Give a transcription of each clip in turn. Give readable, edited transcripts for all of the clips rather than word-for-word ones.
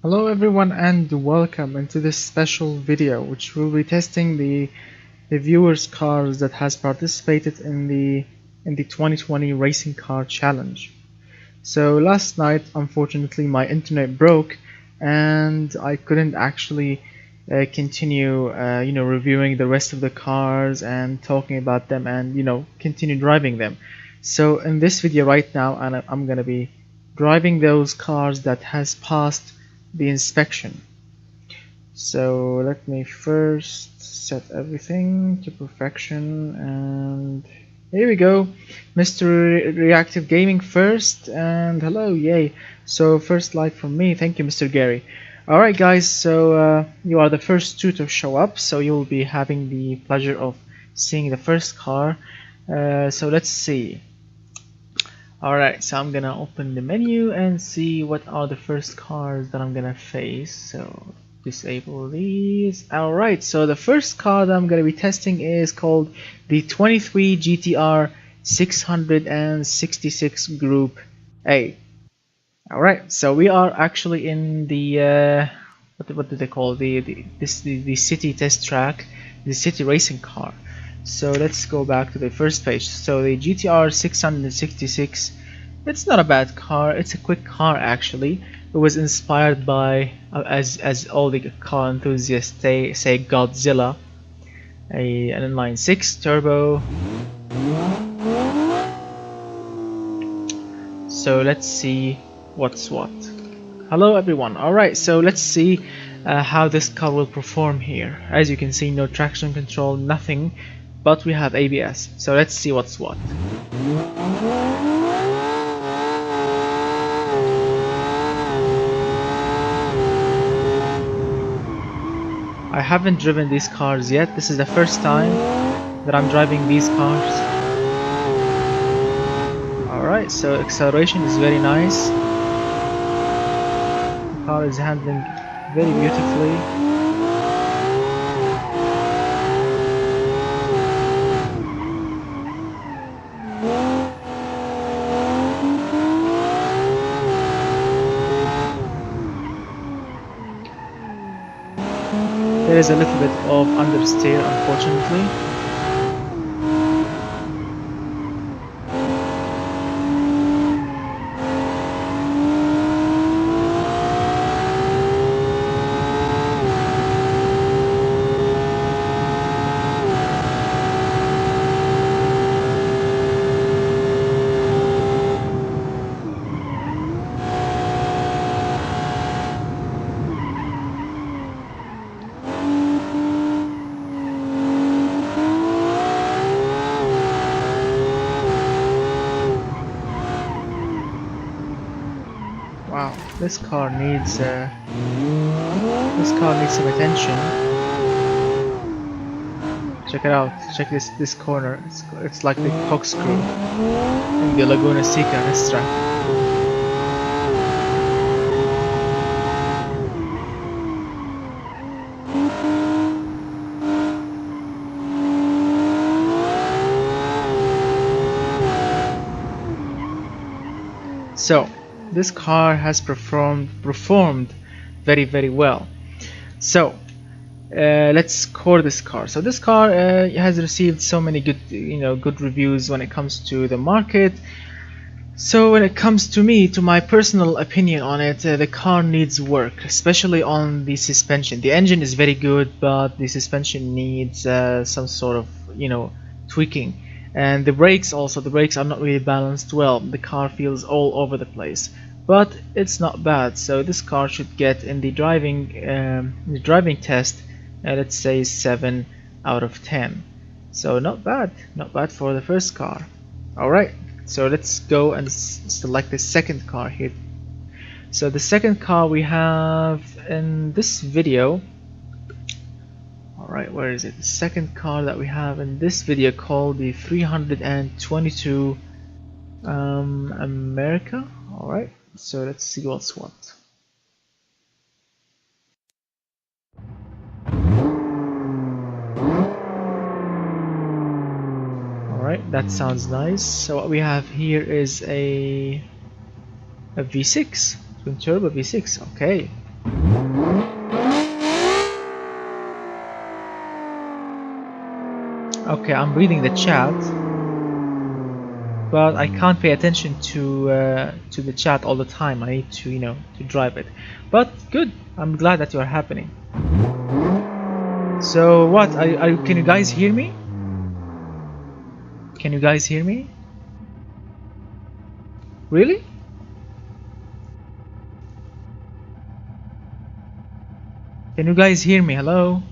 Hello everyone and welcome into this special video which will be testing the viewers cars that has participated in the 2020 racing car challenge. So last night unfortunately my internet broke and I couldn't actually continue reviewing the rest of the cars and talking about them and continue driving them. So in this video right now I'm gonna be driving those cars that has passed the inspection. So let me first set everything to perfection, and here we go. Mr. Reactive Gaming first, and hello, yay. So first like from me, thank you Mr. Gary. Alright guys, so you are the first two to show up, so you'll be having the pleasure of seeing the first car. So let's see. Alright, so I'm gonna open the menu and see what are the first cars that I'm gonna face. So disable these. Alright, so the first car that I'm gonna be testing is called the 23 GTR 666 Group A. Alright, so we are actually in the what do they call the city test track, the city racing car. So let's go back to the first page. So the GTR 666, it's not a bad car, it's a quick car actually. It was inspired by, as all the car enthusiasts say, Godzilla, an inline-6 turbo. So let's see what's what. Hello everyone. Alright, so let's see how this car will perform here. As you can see, no traction control, nothing. But we have ABS, so let's see what's what. I haven't driven these cars yet. This is the first time that I'm driving these cars. Alright, so acceleration is very nice. The car is handling very beautifully. There is a little bit of understeer, unfortunately. Wow, this car needs some attention. Check it out. Check this corner. It's like the corkscrew in the Laguna Seca this track. So this car has performed very well. So let's score this car. So this car has received so many good reviews when it comes to the market. So when it comes to me, to my personal opinion on it, the car needs work, especially on the suspension. The engine is very good, but the suspension needs some sort of tweaking. And the brakes also, the brakes are not really balanced well. The car feels all over the place, but it's not bad. So this car should get in the driving test, let's say 7 out of 10. So not bad for the first car. Alright, so let's go and select the second car here. So the second car we have in this video. Alright, where is it? The second car that we have in this video called the 322 America. Alright, so let's see what's what. Alright, that sounds nice. So what we have here is a V6, twin turbo V6. Okay, Okay, I'm reading the chat, but I can't pay attention to the chat all the time. I need to, to drive it. But good, I'm glad that you are happening. So what? Can you guys hear me? Can you guys hear me? Really? Can you guys hear me? Hello?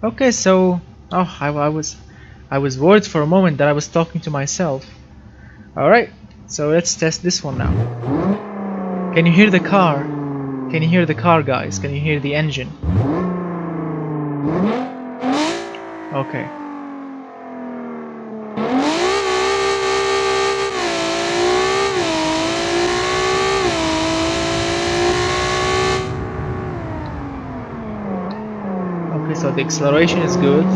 Okay, so I was worried for a moment that I was talking to myself. All right, so let's test this one now. Can you hear the car? Can you hear the car, guys? Can you hear the engine? Okay. Okay, so the acceleration is good.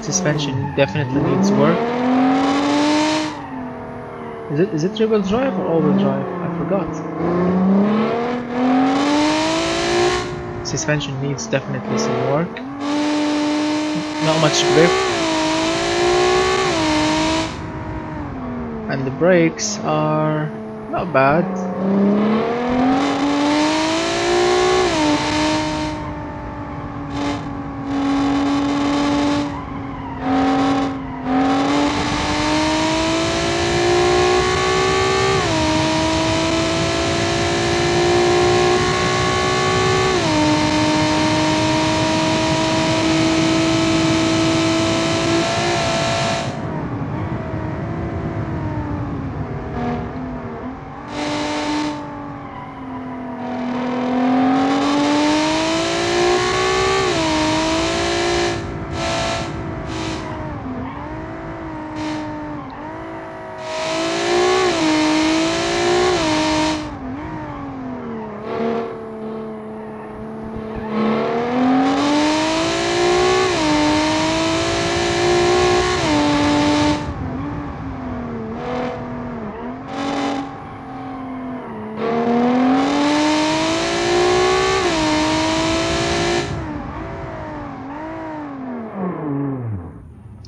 Suspension definitely needs work. Is it rear-wheel drive or all-wheel drive? I forgot. Suspension needs definitely some work. Not much grip. And the brakes are not bad.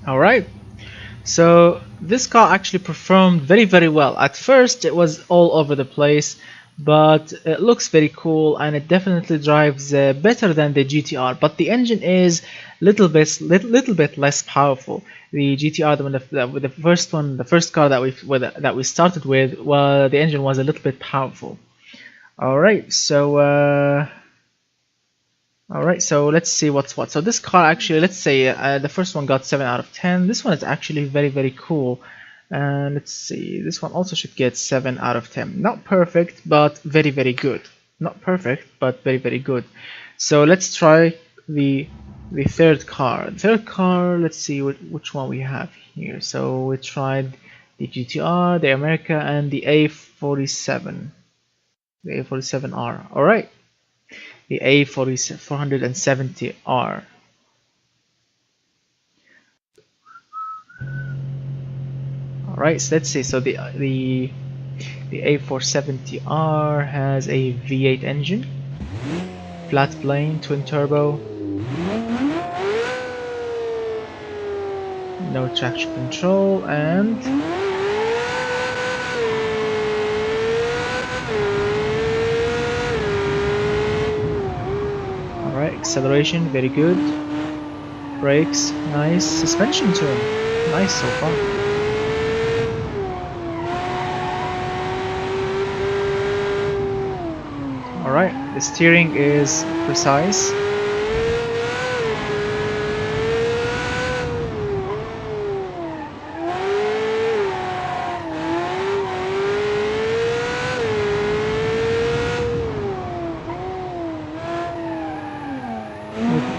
Alright, so this car actually performed very well. At first it was all over the place, but it looks very cool and it definitely drives better than the GTR, but the engine is little bit less powerful. The GTR, the first car that we started with, well, the engine was a little bit powerful. Alright, so let's see what's what. So this car actually, let's say the first one got 7 out of 10. This one is actually very cool. And let's see, this one also should get 7 out of 10. Not perfect, but very good. Not perfect, but very good. So let's try the third car. The third car, let's see which one we have here. So we tried the GTR, the America, and the A47. The A47R. Alright. The A470R. Alright, so let's see. So the A470R has a V8 engine, flat plane, twin turbo, no traction control, and alright, acceleration very good, brakes nice, suspension tune nice so far. Alright, the steering is precise.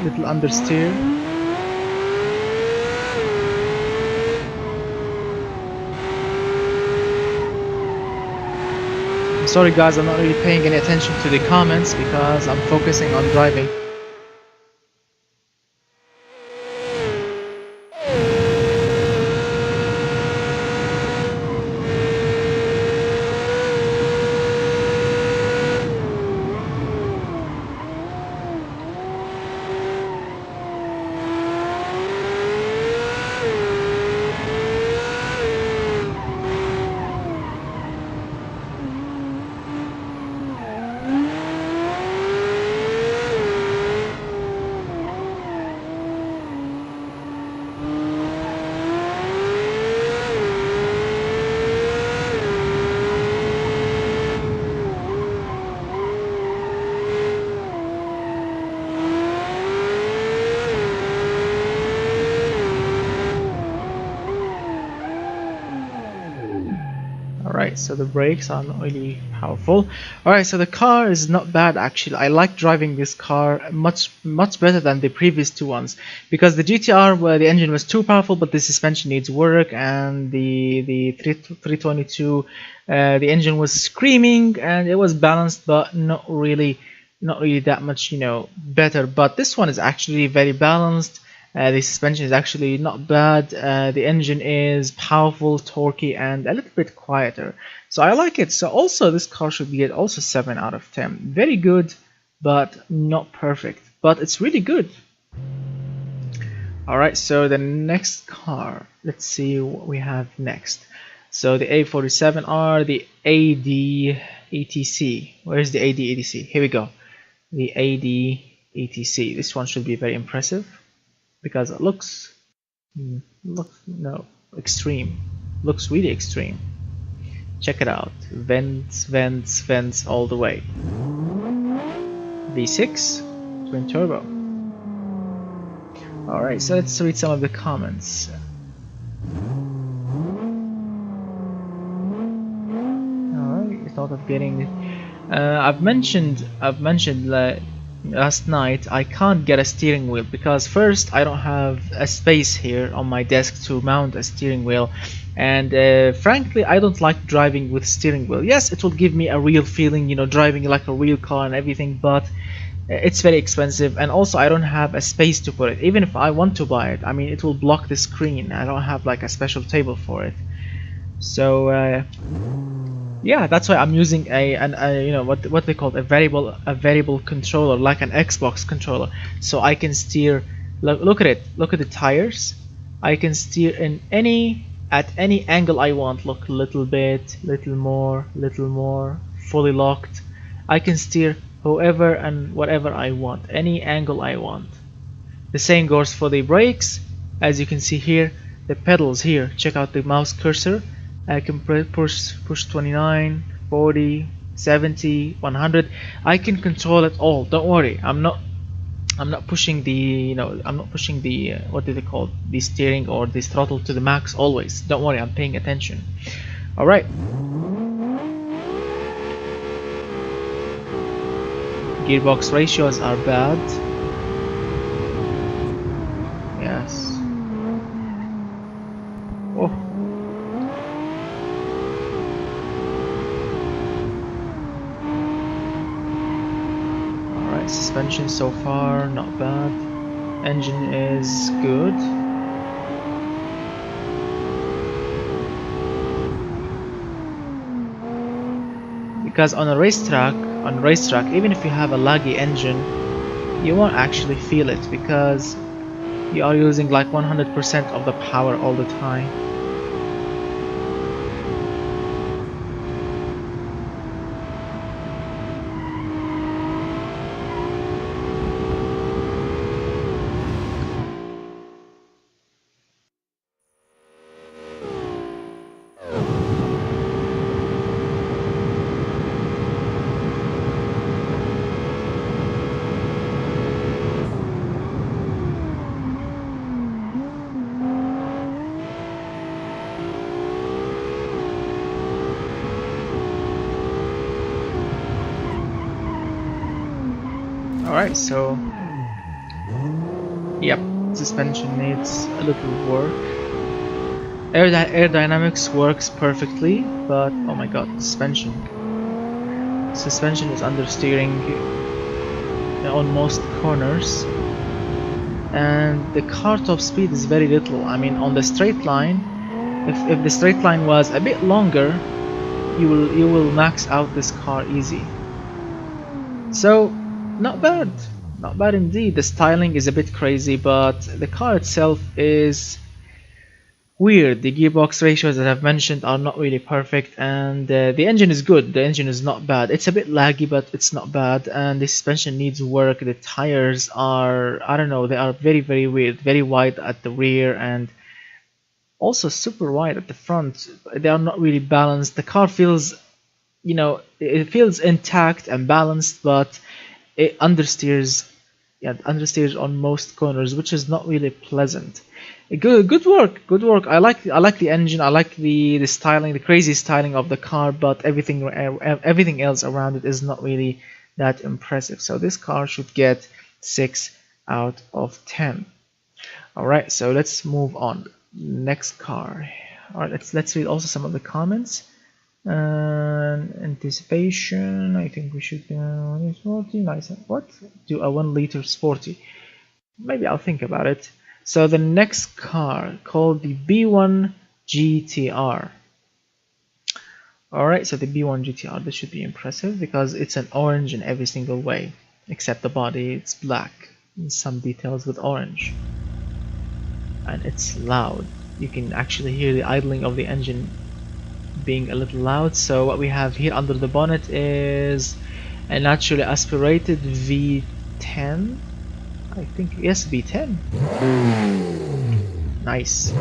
Little understeer. I'm sorry guys, I'm not really paying any attention to the comments because I'm focusing on driving. Alright, so the brakes are not really powerful. Alright, so the car is not bad actually. I like driving this car much better than the previous two ones, because the GTR, where the engine was too powerful but the suspension needs work, and the 322 the engine was screaming and it was balanced but not really that much, you know, better. But this one is actually very balanced. The suspension is actually not bad. The engine is powerful, torquey, and a little bit quieter. So I like it. So also this car should get also 7 out of 10. Very good, but not perfect. But it's really good. Alright, so the next car. Let's see what we have next. So the A47R, the AD ETC. Where's the AD ETC? Here we go. The AD ETC. This one should be very impressive, because it looks extreme. Looks really extreme. Check it out. Vents all the way. V6 twin turbo. Alright, so let's read some of the comments. Alright, you thought of getting I've mentioned last night I can't get a steering wheel because first I don't have a space here on my desk to mount a steering wheel, and frankly I don't like driving with steering wheel. Yes, it will give me a real feeling, you know, driving like a real car and everything, but it's very expensive, and also I don't have a space to put it. Even if I want to buy it, I mean, it will block the screen. I don't have like a special table for it. So yeah, that's why I'm using a you know what they call a variable controller, like an Xbox controller, so I can steer. Look at it. Look at the tires. I can steer in at any angle I want. Look, little bit, little more, fully locked. I can steer however and whatever I want, any angle I want. The same goes for the brakes. As you can see here, the pedals here. Check out the mouse cursor. I can push 29, 40, 70, 100. I can control it all. Don't worry. I'm not pushing the what do they call, the steering or the throttle to the max always. Don't worry, I'm paying attention. All right. Gearbox ratios are bad. Yes. Oh. Alright, suspension so far, not bad. Engine is good. Because on a racetrack, even if you have a laggy engine, you won't actually feel it because you are using like 100% of the power all the time. Alright, so yep, suspension needs a little work. Aerodynamics works perfectly, but oh my god, suspension is understeering on most corners, and the car top speed is very little. I mean, on the straight line, if the straight line was a bit longer, you will max out this car easy. So not bad indeed. The styling is a bit crazy, but the car itself is weird. The gearbox ratios that I've mentioned are not really perfect, and the engine is good. The engine is not bad. It's a bit laggy, but it's not bad, and the suspension needs work. The tires are, I don't know, they are very weird, very wide at the rear and also super wide at the front. They are not really balanced. The car feels, you know, it feels intact and balanced, but it understeers yeah, understeer on most corners, which is not really pleasant. Good work, good work. I like the engine. I like the styling, the crazy styling of the car, but everything else around it is not really that impressive. So this car should get 6 out of 10. All right, so let's move on. Next car. All right, let's read also some of the comments. Anticipation. I think we should 40. Nice. What? Do a 1 liter sporty? Maybe I'll think about it. So the next car called the B1 GTR. All right, so the B1 GTR. This should be impressive because it's an orange in every single way, except the body. It's black. And some details with orange, and it's loud. You can actually hear the idling of the engine being a little loud. So what we have here under the bonnet is a naturally aspirated V10. I think, yes, V10. Nice.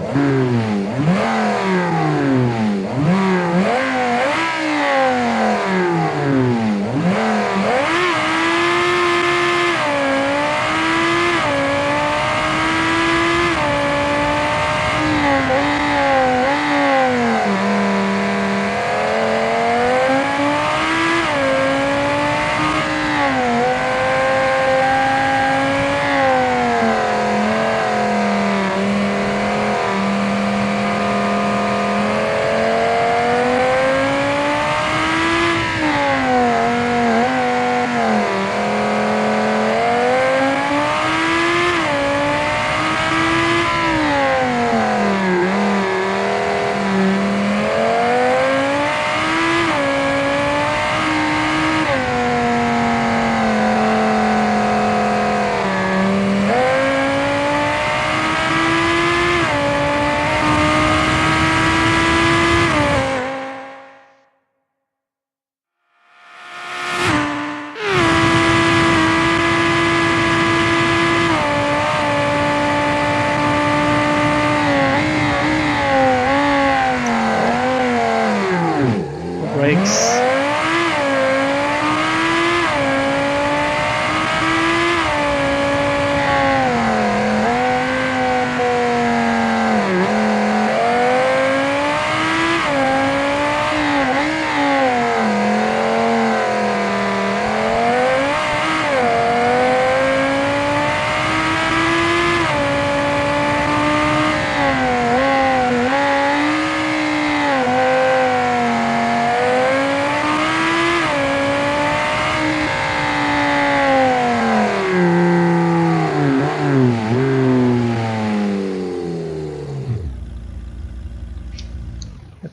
Brakes.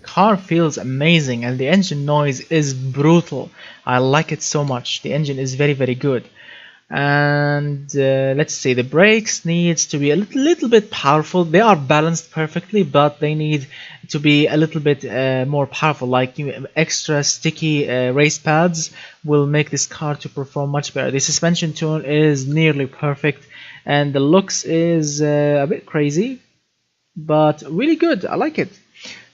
Car feels amazing and the engine noise is brutal. I like it so much. The engine is very good. And let's say the brakes needs to be a little bit powerful. They are balanced perfectly, but they need to be a little bit more powerful. Like extra sticky race pads will make this car to perform much better. The suspension tune is nearly perfect, and the looks is a bit crazy, but really good. I like it.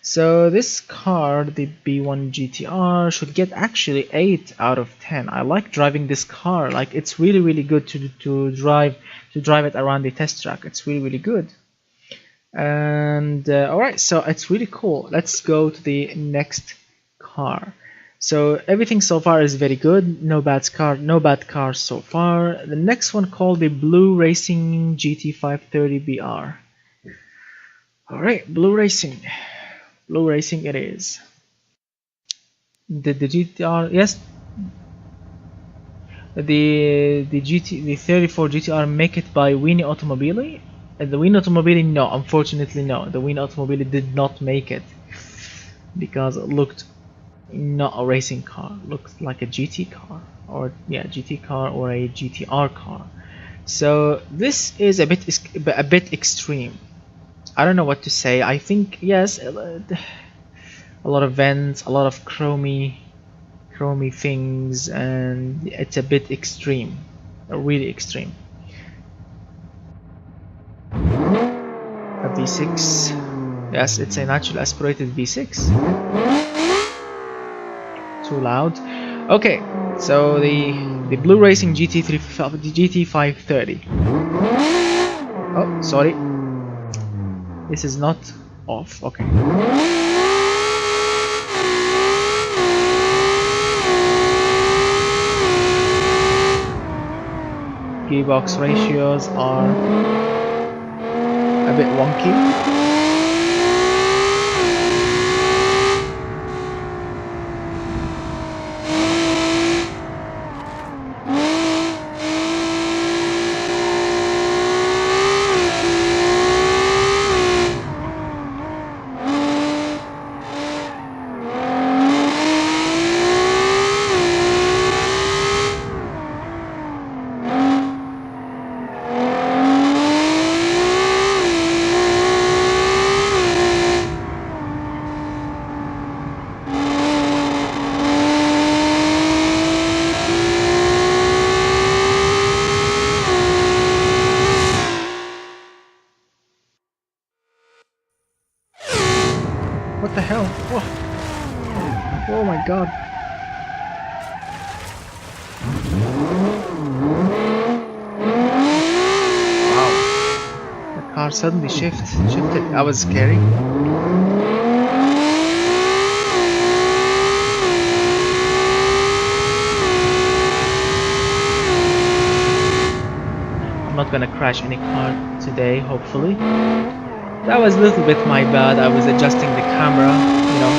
So this car, the B1 GTR, should get actually 8 out of 10. I like driving this car. Like, it's really good to drive it around the test track. It's really good. And alright, so it's really cool. Let's go to the next car. So everything so far is very good. No bad cars so far. The next one called the Blue Racing GT530 BR. Alright, Blue Racing it is. The GTR, yes, the 34 GTR make it by Weenie Automobili. The Weenie Automobili, no, unfortunately no. The Weenie Automobili did not make it because it looked not a racing car. It looked like a GT car, or yeah, GT car or a GTR car. So this is a bit extreme. I don't know what to say. I think, yes, a lot of vents, a lot of chromy things, and it's a bit extreme, really extreme. A V6, yes, it's a naturally aspirated V6. Too loud. Okay, so the the Blue Racing GT3 GT530. Oh, sorry. This is not off. Okay. Gearbox ratios are a bit wonky. What the hell? Whoa. Oh my god. Wow. The car suddenly shifted. That was scary. I'm not gonna crash any car today, hopefully. That was a little bit my bad. I was adjusting the camera, you know.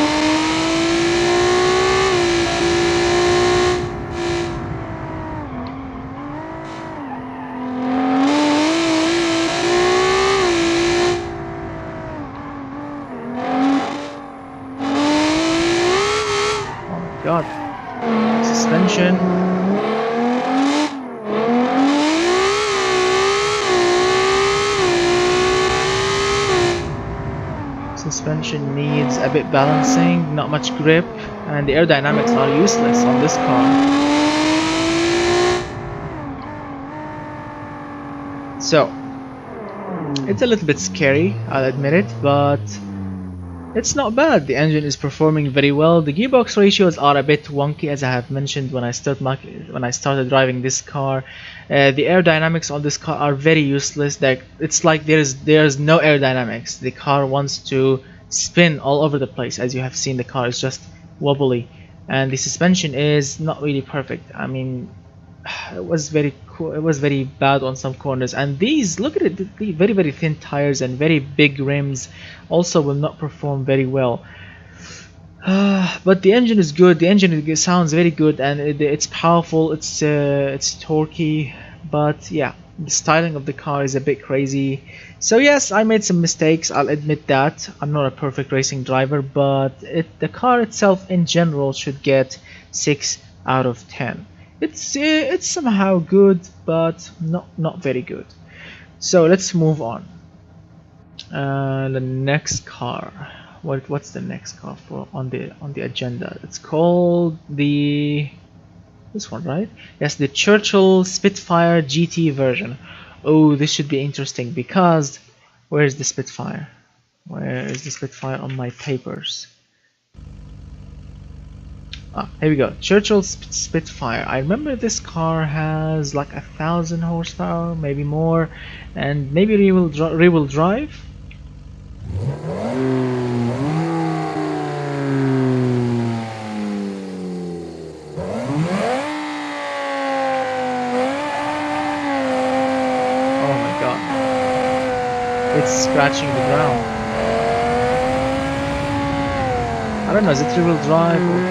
Oh my god. Suspension. Suspension needs a bit balancing, not much grip, and the aerodynamics are useless on this car. So, it's a little bit scary, I'll admit it, but it's not bad. The engine is performing very well. The gearbox ratios are a bit wonky, as I have mentioned when I started driving this car. The aerodynamics on this car are very useless. It's like there's no aerodynamics. The car wants to spin all over the place. As you have seen, the car is just wobbly, and the suspension is not really perfect. I mean, it was very cool. It was very bad on some corners, and these, look at it, the very thin tires and very big rims also will not perform very well. But the engine is good. The engine sounds very good, and it's powerful. It's torquey, but yeah, the styling of the car is a bit crazy. So yes, I made some mistakes, I'll admit that. I'm not a perfect racing driver, but the car itself in general should get 6 out of 10. It's somehow good, but not very good. So let's move on. The next car. What's the next car on the agenda? It's called this one, right? Yes, the Churchill Spitfire GT version. Oh, this should be interesting because where is the Spitfire? Where is the Spitfire on my papers? Ah, here we go. Churchill Spitfire. I remember this car has like 1,000 horsepower, maybe more, and maybe rear-wheel drive. It's scratching the ground. I don't know, is it rear-wheel drive or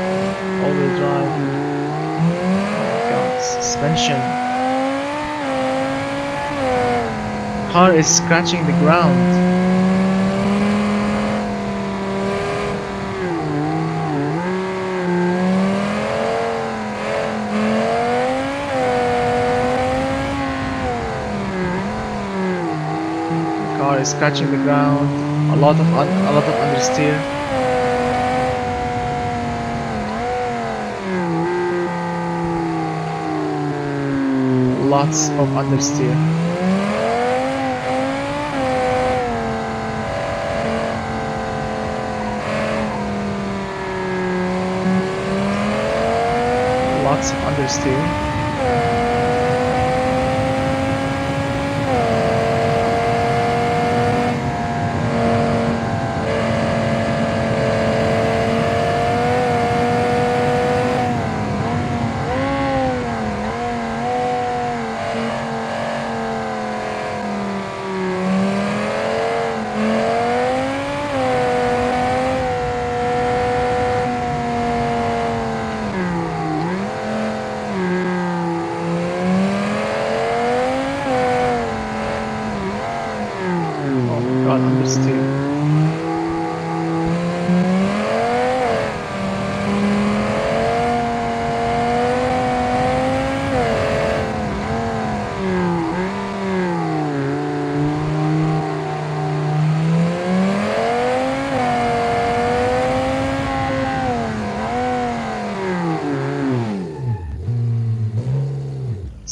all-wheel drive? Oh my god, suspension. Car is scratching the ground. Is scratching the ground, a lot of understeer. Lots of understeer. Lots of understeer.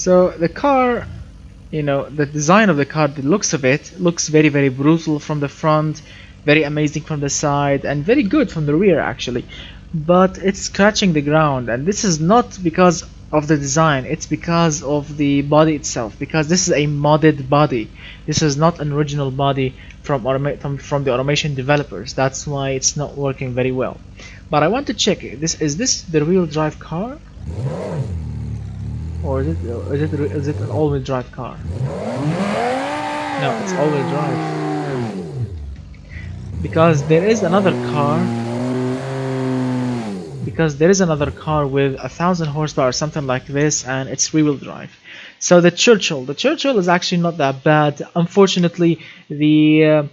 So the car, you know, the design of the car, the looks of it, looks very, very brutal from the front, very amazing from the side, and very good from the rear actually. But it's scratching the ground, and this is not because of the design, it's because of the body itself, because this is a modded body. This is not an original body from the automation developers. That's why it's not working very well. But I want to check, is this the real drive car? Or is it an all-wheel drive car? No, it's all-wheel drive. Because there is another car. Because there is another car with 1,000 horsepower or something like this, and it's rear-wheel drive. So the Churchill is actually not that bad. Unfortunately, the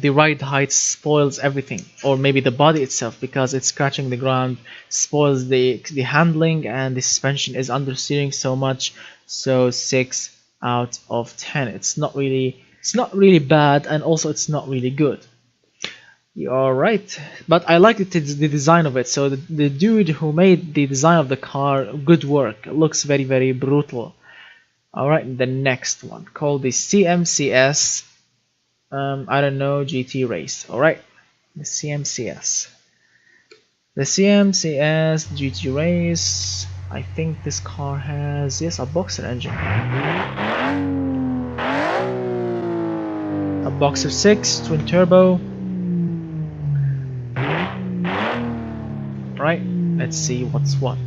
ride height spoils everything, or maybe the body itself, because it's scratching the ground, spoils the handling, and the suspension is understeering so much. So 6 out of 10. It's not really bad, and also it's not really good. You're right, but I like the design of it. So the dude who made the design of the car, good work. It looks very, very brutal. Alright, the next one, called the CMCS I don't know, GT Race. Alright, the CMCS GT Race. I think this car has, yes, a boxer engine, a boxer 6 twin turbo. Right, let's see what's what.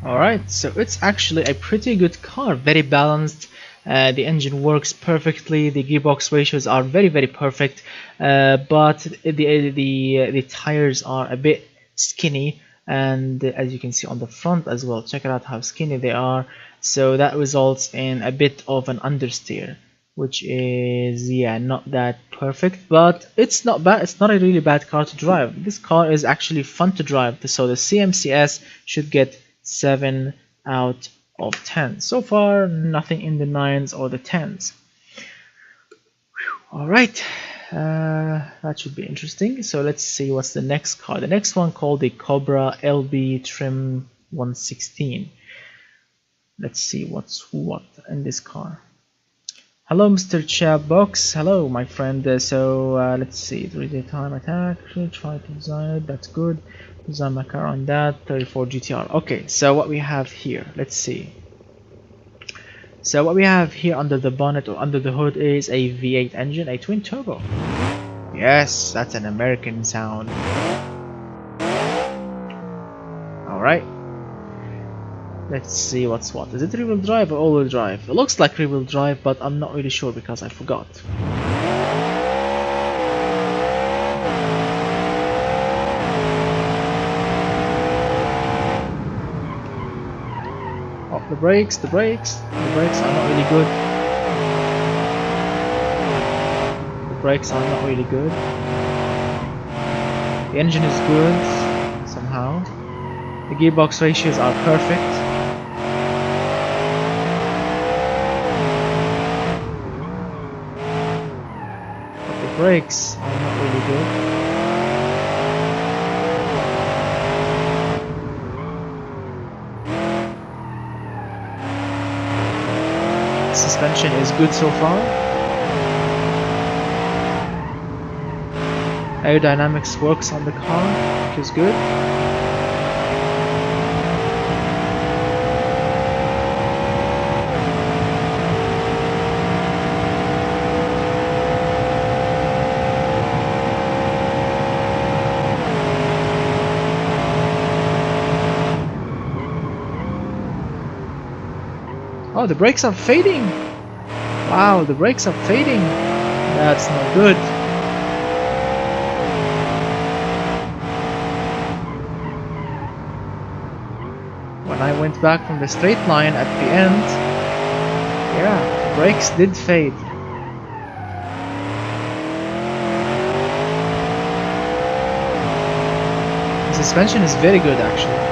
Alright, so it's actually a pretty good car, very balanced. The engine works perfectly, the gearbox ratios are very, very perfect, but the tires are a bit skinny, and as you can see on the front as well, check out how skinny they are. So that results in a bit of an understeer, which is, yeah, not that perfect, but it's not bad. It's not a really bad car to drive. This car is actually fun to drive, so the CMCS should get 7 out of 10. So far, nothing in the 9s or the 10s. Alright, that should be interesting. So let's see what's the next car. The next one, called the Cobra LB Trim 116. Let's see what's what in this car. Hello, Mr. Chabbox. Hello, my friend. Let's see. 3D time attack. Try to design it. That's good. Design my car on that. 34 GTR. Okay, so what we have here. Let's see. So what we have here under the bonnet or under the hood is a V8 engine, a twin turbo. Yes, that's an American sound. Alright. Let's see what's what. Is it rear-wheel drive or all-wheel drive? It looks like rear-wheel drive, but I'm not really sure because I forgot. The brakes are not really good. The brakes are not really good. The engine is good, somehow. The gearbox ratios are perfect. But the brakes are not really good. Suspension is good so far. Aerodynamics works on the car, which is good. Oh, the brakes are fading! Wow, the brakes are fading! That's not good. When I went back from the straight line at the end, yeah, the brakes did fade. The suspension is very good actually.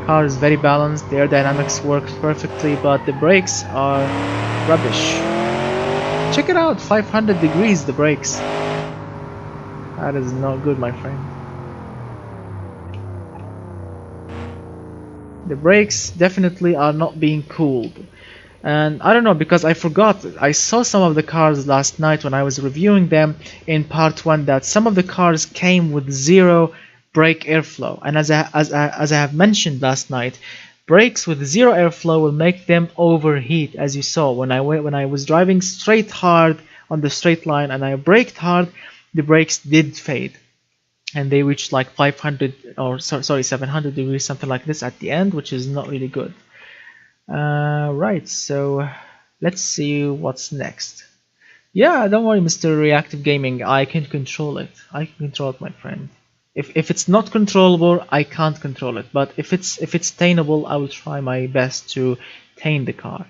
Car is very balanced, the aerodynamics works perfectly, but the brakes are rubbish. Check it out, 500 degrees the brakes. That is not good, my friend. The brakes definitely are not being cooled. And I don't know, because I forgot, I saw some of the cars last night when I was reviewing them in part 1 that some of the cars came with zero brake airflow, and as I have mentioned last night, brakes with zero airflow will make them overheat. As you saw when I was driving straight hard on the straight line and I braked hard, the brakes did fade and they reached like 500 or sorry 700 degrees, something like this at the end, which is not really good. Right, so let's see what's next. Yeah, don't worry, Mr. Reactive Gaming, I can control it. I can control it, my friend. If it's not controllable, I can't control it. But if it's tameable, I will try my best to tame the car.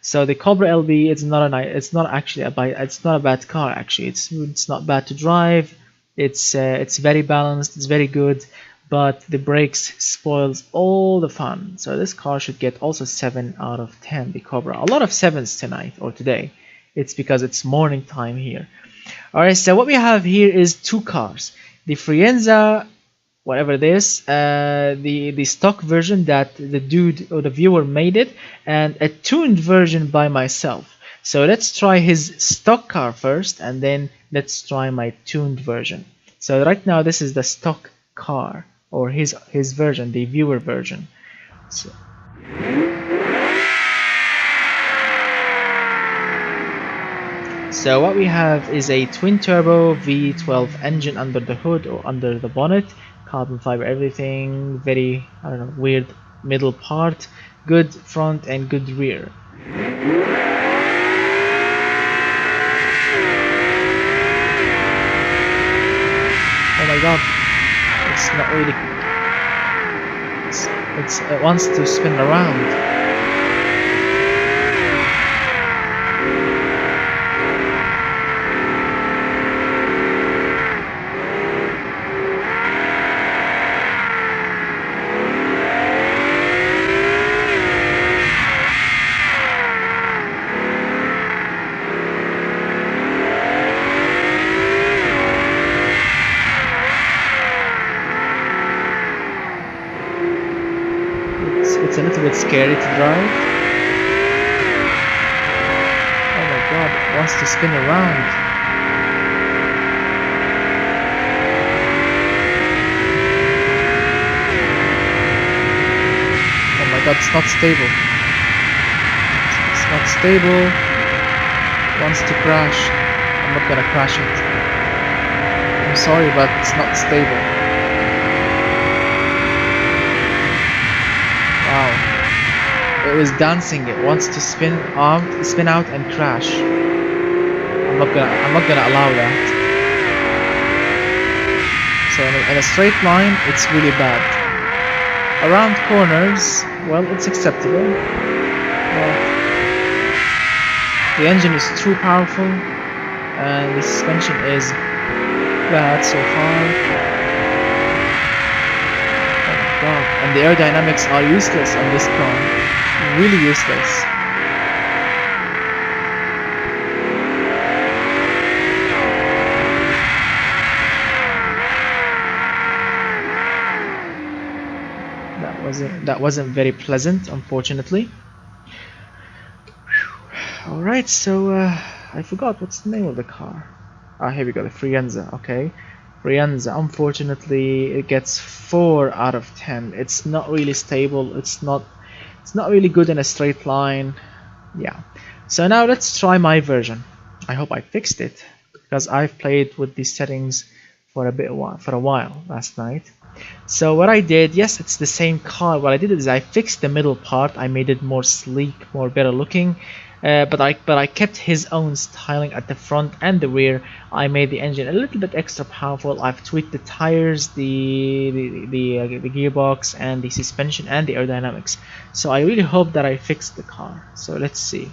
So the Cobra LB, it's not a bad car actually. It's not bad to drive. It's very balanced. It's very good. But the brakes spoils all the fun. So this car should get also 7 out of 10. The Cobra. A lot of 7s tonight or today. It's because it's morning time here. Alright, so what we have here is two cars. The Enza, whatever it is, the stock version that the dude or the viewer made it, and a tuned version by myself. So let's try his stock car first, and then let's try my tuned version. So right now this is the stock car, or his version, the viewer version. So what we have is a twin turbo V12 engine under the hood or under the bonnet, carbon fiber everything, very, I don't know, weird middle part, good front and good rear. Oh my god, it's not really, it wants to spin around. It's a little bit scary to drive. Oh my god, it wants to spin around. Oh my god, it's not stable. It's not stable. It wants to crash. I'm not gonna crash it. I'm sorry, but it's not stable. Wow, it was dancing. It wants to spin out and crash. I'm not gonna allow that. So in a straight line, it's really bad. Around corners, well, it's acceptable. But the engine is too powerful, and the suspension is bad so far. Oh my god, and the aerodynamics are useless on this car. Really useless. That wasn't very pleasant, unfortunately. Alright, so I forgot what's the name of the car. Ah, here we go, the Enza. Okay, Enza. Unfortunately, it gets 4 out of 10. It's not really stable. It's not really good in a straight line. Yeah. So now let's try my version. I hope I fixed it, because I've played with these settings for a while last night. So what I did, yes, it's the same car. What I did is I fixed the middle part. I made it more sleek, more better looking. But I kept his own styling at the front and the rear. I made the engine a little bit extra powerful. I've tweaked the tires, the gearbox, and the suspension and the aerodynamics. So I really hope that I fixed the car. So let's see.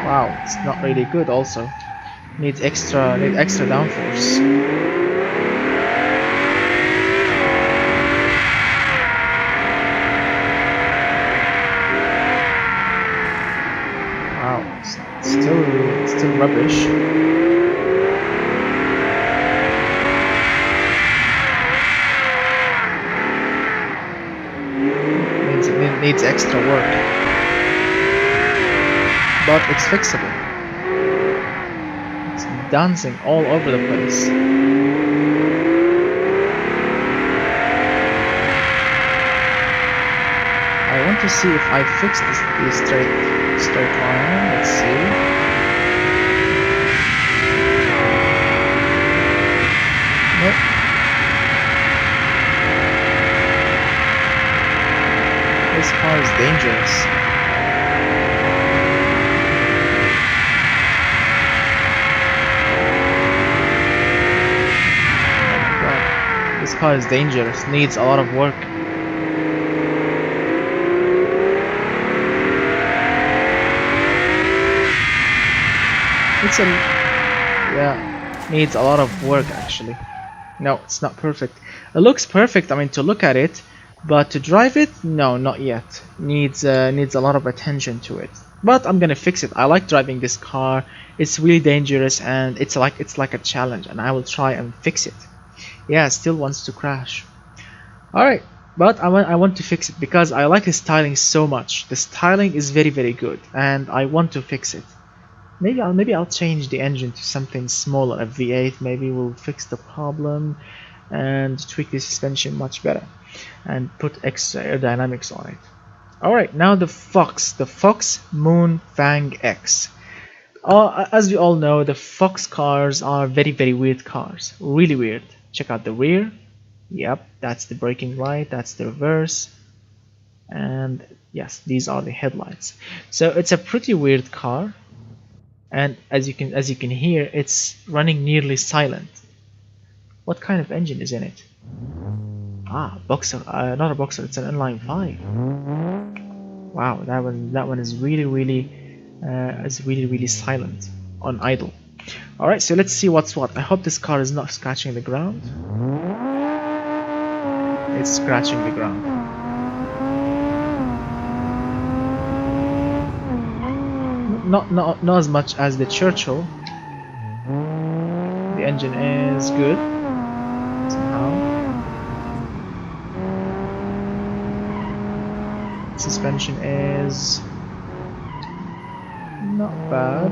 Wow, it's not really good. Also, needs extra downforce. Wow, still rubbish. Needs extra work. But it's fixable. It's dancing all over the place. I want to see if I fixed the straight line. Let's see. Nope. This car is dangerous. This car is dangerous, needs a lot of work. Needs a lot of work actually. No, it's not perfect. It looks perfect, I mean, to look at it, but to drive it, no, not yet. Needs a lot of attention to it. But I'm gonna fix it. I like driving this car. It's really dangerous, and it's like a challenge, and I will try and fix it. Yeah, it still wants to crash. Alright, but I want to fix it because I like the styling so much. The styling is very, very good, and I want to fix it. Maybe I'll change the engine to something smaller, a V8. Maybe we'll fix the problem and tweak the suspension much better and put extra aerodynamics on it. Alright, now the Fox Moon Fang X. As we all know, the Fox cars are very, very weird cars. Really weird. Check out the rear. Yep, that's the braking light, that's the reverse, and yes, these are the headlights. So it's a pretty weird car, and as you can hear, it's running nearly silent. What kind of engine is in it? Ah, Boxer, not a Boxer, it's an inline 5. Wow, that one is really silent on idle. Alright, so let's see what's what. I hope this car is not scratching the ground. It's scratching the ground. Not as much as the Churchill. The engine is good somehow. Suspension is not bad.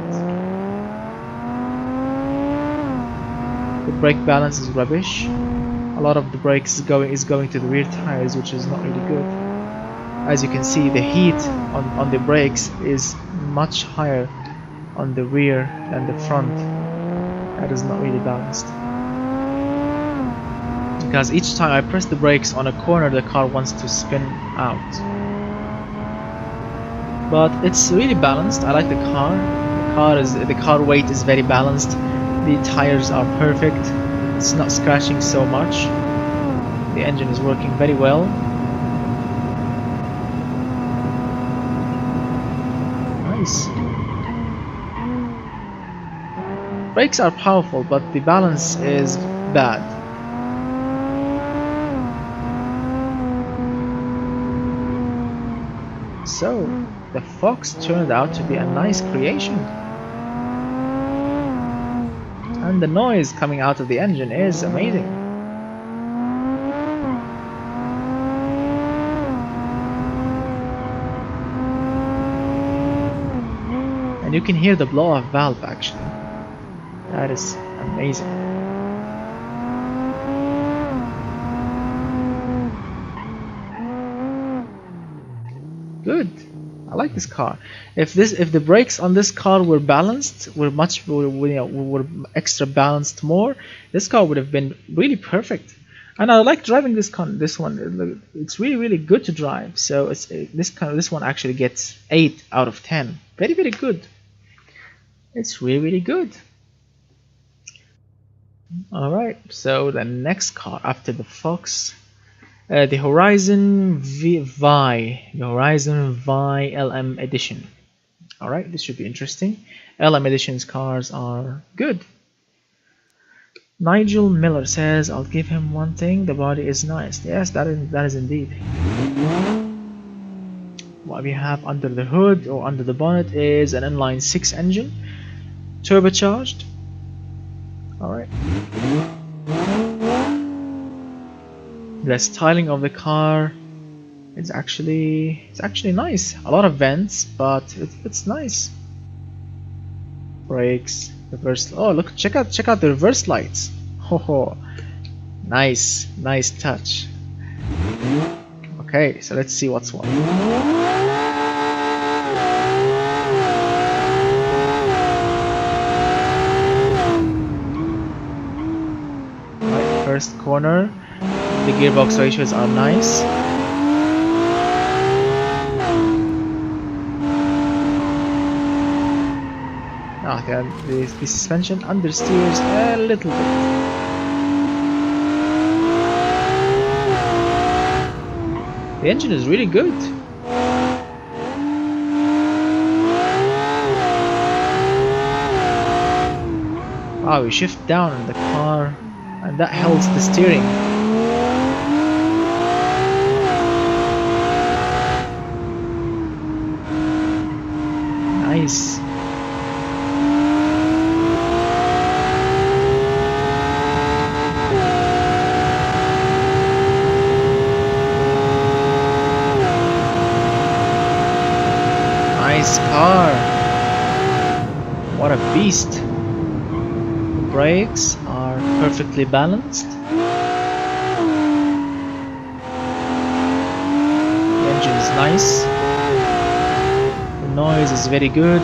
The brake balance is rubbish. A lot of the brakes is going to the rear tires, which is not really good. As you can see, the heat on the brakes is much higher on the rear than the front. That is not really balanced. Because each time I press the brakes on a corner, the car wants to spin out. But it's really balanced. I like the car. The the car weight is very balanced. The tires are perfect. It's not scratching so much. The engine is working very well. Nice. Brakes are powerful, but the balance is bad. So, the Fox turned out to be a nice creation. And the noise coming out of the engine is amazing. And you can hear the blow-off valve actually. That is amazing. Good. I like this car. If the brakes on this car were balanced, were extra balanced more, this car would have been really perfect. And I like driving this one. It's really good to drive. So this one actually gets 8 out of 10. Very good. It's really good. Alright, so the next car after the Fox, the Horizon Vi, the Horizon Vi LM edition. Alright, this should be interesting. LM editions cars are good. Nigel Miller says, I'll give him one thing, the body is nice. Yes, that is indeed. What we have under the hood or under the bonnet is an inline 6 engine, turbocharged. Alright. The styling of the car is actually nice. A lot of vents, but it's nice. Brakes, reverse. Oh look, check out the reverse lights. Oh, nice touch. Okay, so let's see what's what. First corner, the gearbox ratios are nice. The suspension understeers a little bit. The engine is really good. Wow, we shift down in the car. And that helps the steering. Nice. Nice car. What a beast. The brakes are perfectly balanced. The engine is nice. The noise is very good.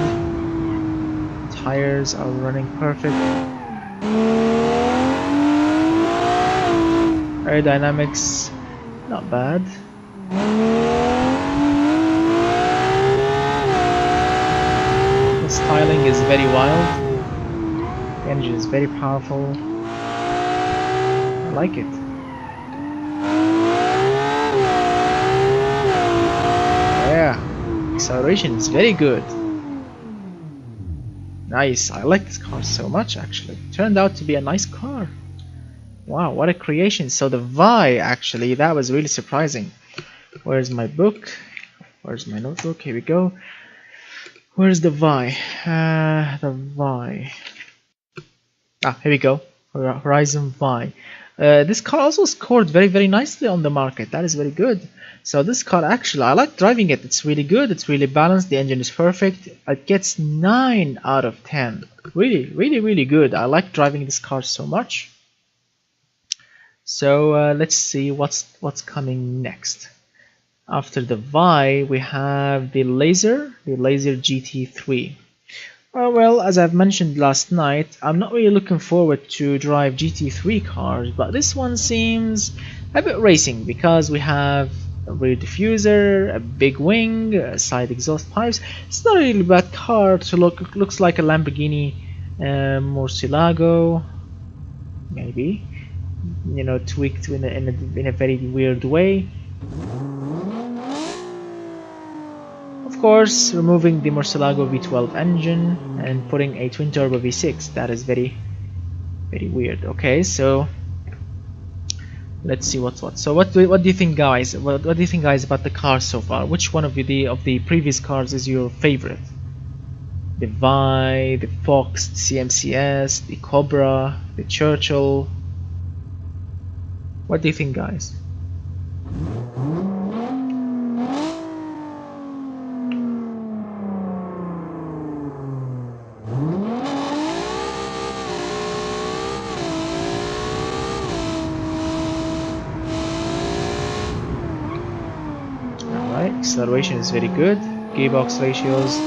Tires are running perfect. Aerodynamics, not bad. The styling is very wild. The engine is very powerful. I like it. Yeah, acceleration is very good. Nice, I like this car so much actually. Turned out to be a nice car. Wow, what a creation. So the Vi, actually, that was really surprising. Where's my book? Where's my notebook? Here we go. Where's the Vi? The Vi. Ah, here we go. Horizon Vi. This car also scored very, very nicely on the market. That is very good. So this car, actually, I like driving it. It's really good. It's really balanced. The engine is perfect. It gets 9 out of 10. Really, really, really good. I like driving this car so much. So let's see what's coming next. After the Vi, we have the Laser GT3. Well, as I've mentioned last night, I'm not really looking forward to drive GT3 cars, but this one seems a bit racing because we have a rear diffuser, a big wing, side exhaust pipes. It's not a really bad car to look. It looks like a Lamborghini Murcielago, maybe, you know, tweaked in a very weird way. Of course, removing the Murcielago V12 engine and putting a twin turbo V6. That is very weird. Okay, so let's see what's what. So what do you think, guys? What do you think, guys, about the cars so far? Which one of the previous cars is your favorite? The Vi, the Fox, the CMCS, the Cobra, the Churchill. What do you think, guys? Alright, acceleration is very good. Gearbox ratios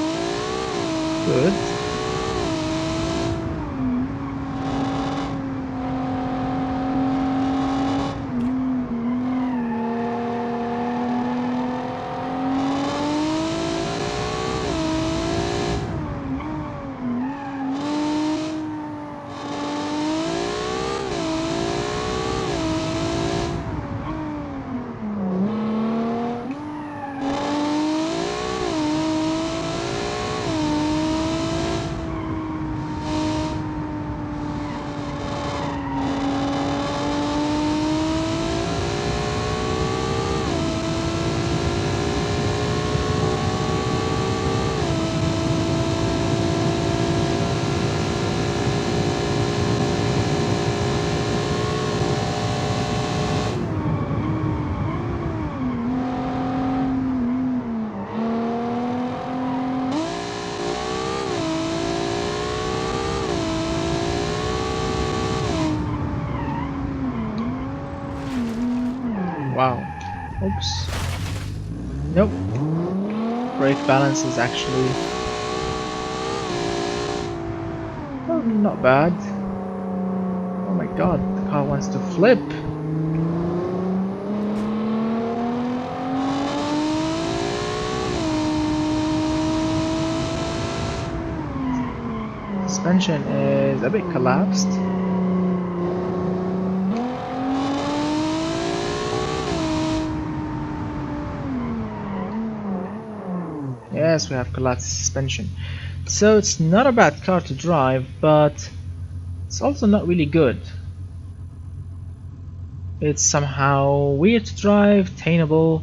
good. Wow. Oops. Nope. Brake balance is actually not bad. Oh my god, the car wants to flip. Suspension is a bit collapsed. Yes, we have collapsed suspension. So it's not a bad car to drive, but it's also not really good. It's somehow weird to drive, tameable,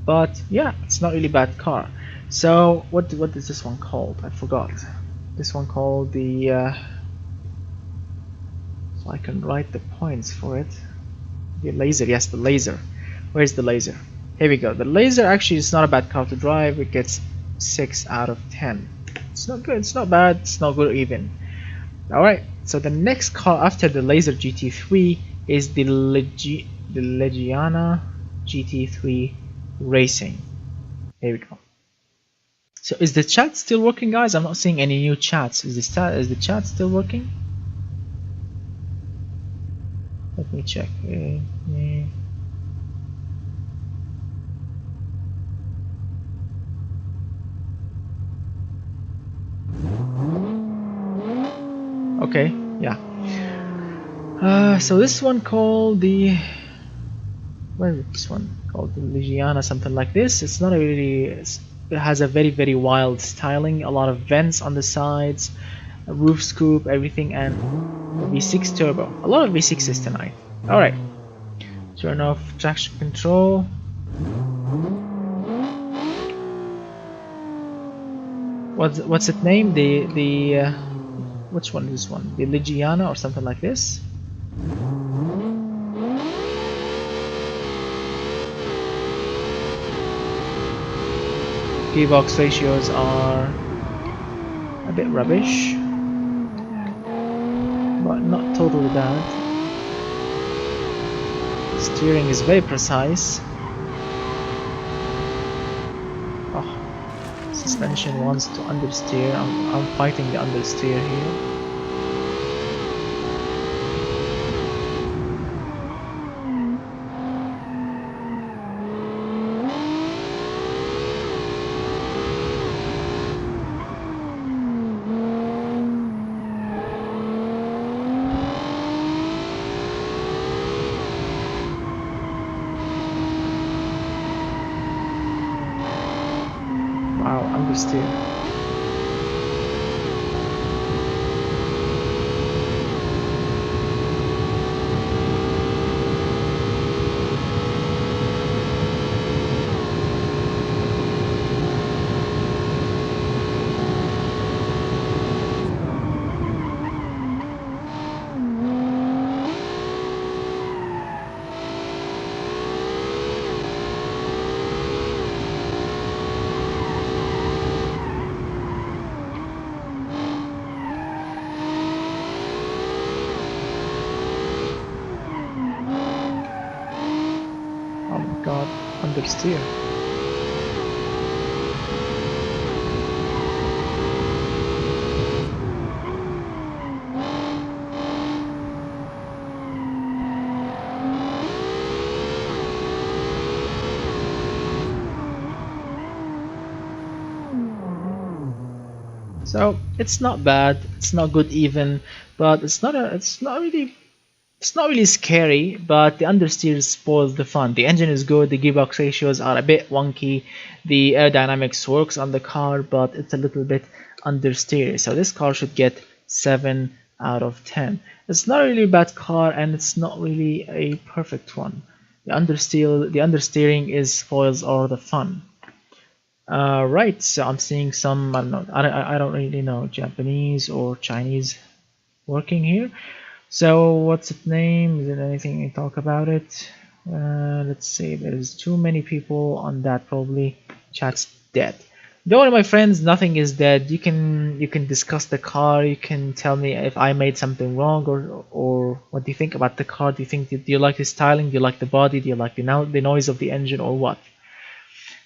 but yeah, it's not really a bad car. So what is this one called? I forgot. This one called the so I can write the points for it. The laser, yes, the laser. Where's the laser? Here we go. The laser actually is not a bad car to drive. It gets 6 out of 10. It's not good, it's not bad, it's not good even. Alright, so the next car after the Laser GT3 is the Lejiana GT3 Racing. Here we go. So is the chat still working, guys? I'm not seeing any new chats. Is the chat still working? Let me check. Okay, yeah. So this one called the, where is this one called? The Lejiana, something like this. It's not a really, it has a very wild styling, a lot of vents on the sides, a roof scoop, everything, and a V6 turbo. A lot of V6s tonight. Alright, turn off traction control. What's it named? The which one is this one? The Lejiana or something like this? Gearbox ratios are a bit rubbish, but not totally bad. Steering is very precise. Suspension wants to understeer. I'm fighting the understeer here. Wow, understeer. Oh my god, understeer. So it's not bad, it's not good even, but it's not really scary, but the understeer spoils the fun. The engine is good, the gearbox ratios are a bit wonky, the aerodynamics works on the car, but it's a little bit understeer. So this car should get 7 out of 10. It's not really a bad car, and it's not really a perfect one. The understeering is spoils all the fun. Right, so I'm seeing some, I don't really know, Japanese or Chinese working here. So what's its name? Is there anything you talk about it? Let's see, there's too many people on that, probably chat's dead. Don't worry my friends, nothing is dead. You can discuss the car, you can tell me if I made something wrong, or what do you think about the car. Do you like the styling, do you like the body, do you like the noise of the engine, or what?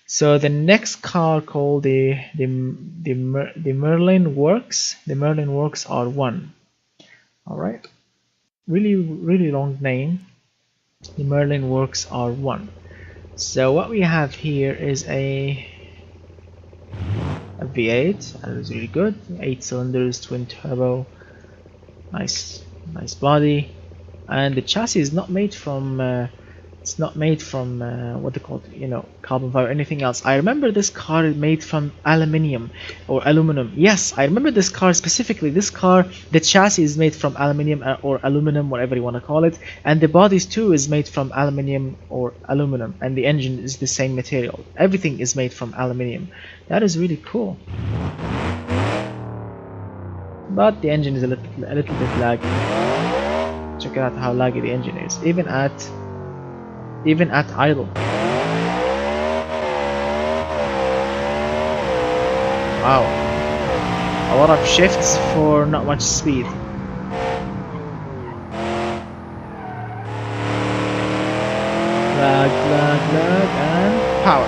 So the next car called the Merlin Works R1. All right, really long name, the Merlin Works R1. So what we have here is a V8. That is really good. 8 cylinders, twin turbo, nice body, and the chassis is not made from. It's not made from what they call it, carbon fiber or anything else. I remember this car is made from aluminum. Yes, I remember this car specifically. This car, the chassis is made from aluminum or aluminum, whatever you want to call it, and the bodies too is made from aluminum or aluminum, and the engine is the same material. Everything is made from aluminum. That is really cool. But the engine is a little bit laggy. Check out how laggy the engine is, even at idle. Wow, a lot of shifts for not much speed. Lag, and power.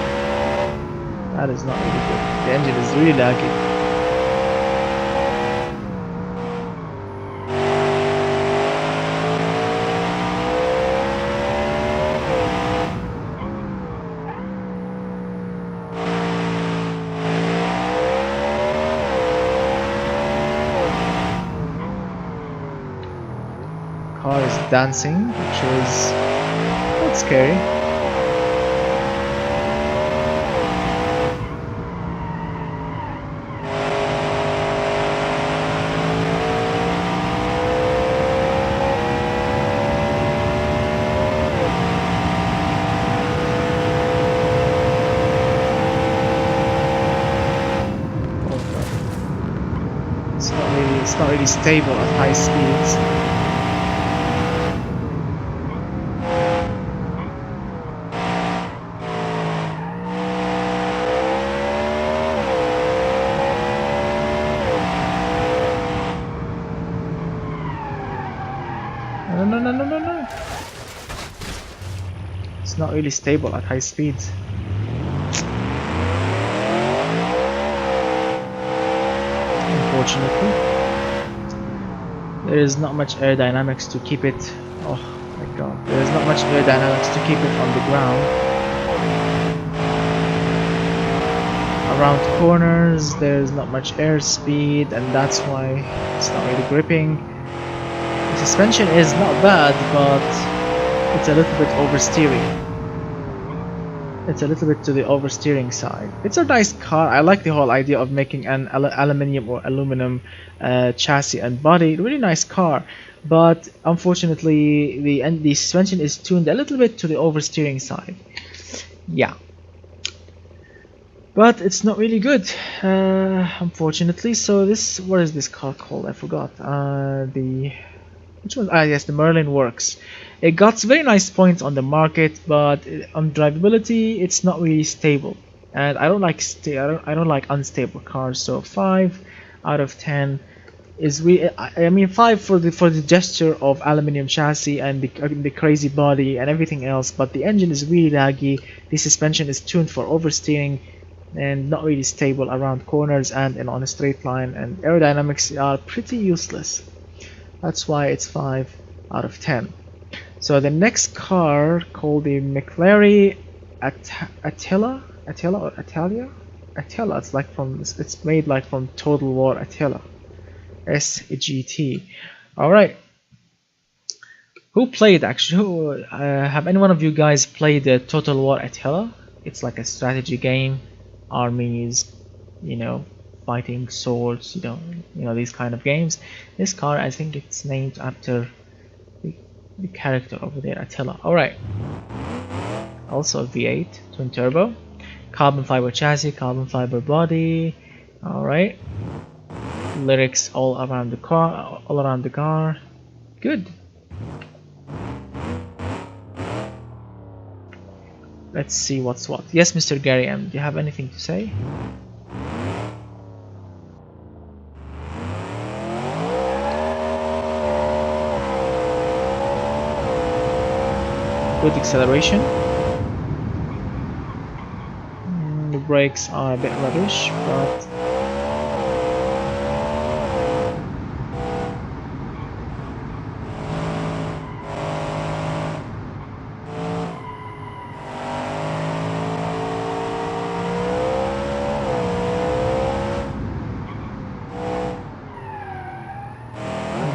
That is not really good. The engine is really laggy. Car is dancing, which is quite scary. It's not really stable at high speeds. No. It's not really stable at high speeds. Unfortunately, there is not much aerodynamics to keep it. Oh my god, there is not much aerodynamics to keep it on the ground. Around corners, there is not much airspeed, and that's why it's not really gripping. The suspension is not bad, but it's a little bit oversteering. It's a little bit to the oversteering side. It's a nice car. I like the whole idea of making an aluminium or aluminum chassis and body. Really nice car, but unfortunately the suspension is tuned a little bit to the oversteering side. Yeah, but it's not really good, unfortunately. So this, what is this car called? I forgot. Which one? Ah, yes, the Merlin Works. It got very nice points on the market, but on drivability, it's not really stable. And I don't like I don't like unstable cars. So 5 out of 10 is I mean 5 for the gesture of aluminium chassis and the crazy body and everything else. But the engine is really laggy. The suspension is tuned for oversteering and not really stable around corners and on a straight line. And aerodynamics are pretty useless. That's why it's 5 out of 10. So the next car, called the McLaren Attila or Attila. It's like it's made like from Total War Attila SGT. All right. Who played actually? Have any one of you guys played the Total War Attila? It's like a strategy game, armies, you know, fighting swords, you know these kind of games. This car, I think it's named after the character over there, Attila. Alright. Also a V8 twin turbo, carbon fiber chassis, carbon fiber body. Alright. Lyrics all around the car. Good. Let's see what's what. Yes, Mr. Gary M, do you have anything to say? Good acceleration. The brakes are a bit rubbish, but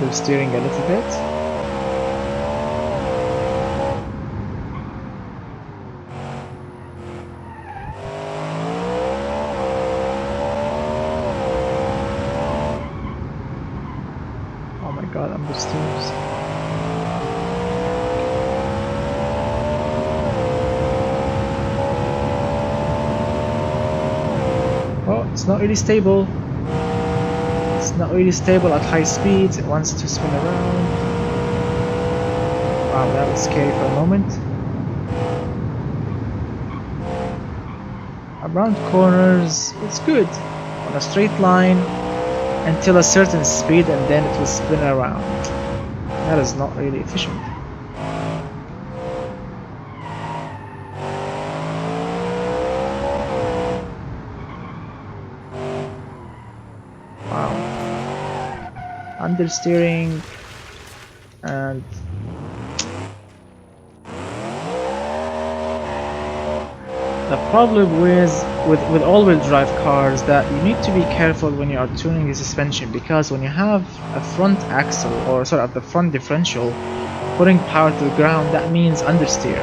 understeering a little bit. God, understeers. Oh, it's not really stable. It's not really stable at high speeds. It wants to spin around. Wow, that was scary for a moment. Around corners, it's good. On a straight line, until a certain speed, and then it will spin around. That is not really efficient. Wow. Understeering and the problem with all-wheel drive cars that you need to be careful when you are tuning the suspension, because when you have a front axle or sort of the front differential putting power to the ground, that means understeer.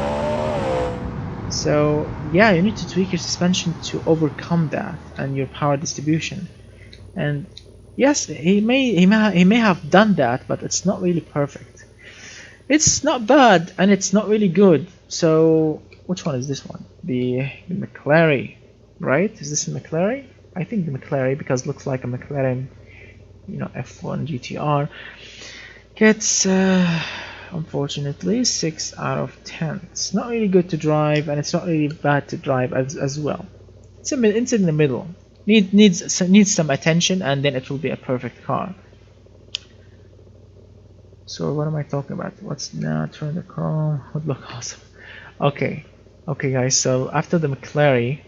So yeah, you need to tweak your suspension to overcome that and your power distribution. And yes, he may have done that, but it's not really perfect. It's not bad and it's not really good. So which one is this one? The McLaren, right? Is this a McLaren? I think the McLaren, because it looks like a McLaren, you know, F1 GTR. Gets unfortunately 6 out of 10. It's not really good to drive, and it's not really bad to drive as well. It's in the middle. Needs some attention, and then it will be a perfect car. So what am I talking about? What's now? Turn the car. Would look awesome. Okay, guys. So after the McLaren,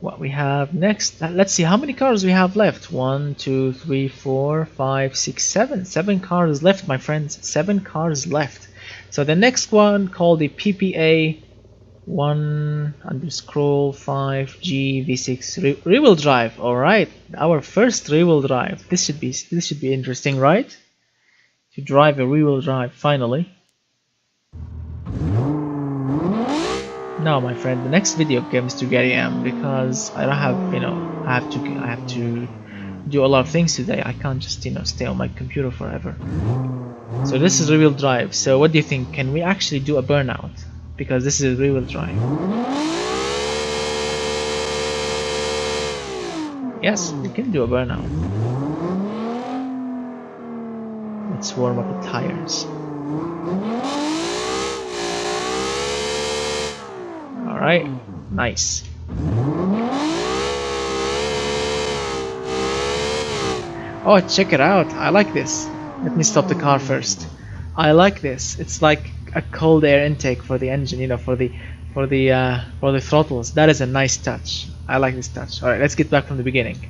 what we have next? Let's see how many cars we have left. 1, 2, 3, 4, 5, 6, 7. 7 cars left, my friends. 7 cars left. So the next one, called the PPA 1_5G V6 rear-wheel drive. All right, our first rear-wheel drive. This should be interesting, right? To drive a rear-wheel drive finally. No, my friend, the next video comes to Gary M because I don't have, I have to do a lot of things today. I can't just, stay on my computer forever. So this is rear-wheel drive. So what do you think? Can we actually do a burnout? Because this is rear-wheel drive. Yes, we can do a burnout. Let's warm up the tires. Alright, nice. Oh, check it out. I like this. Let me stop the car first. I like this. It's like a cold air intake for the engine, for the throttles. That is a nice touch. I like this touch. Alright, let's get back from the beginning.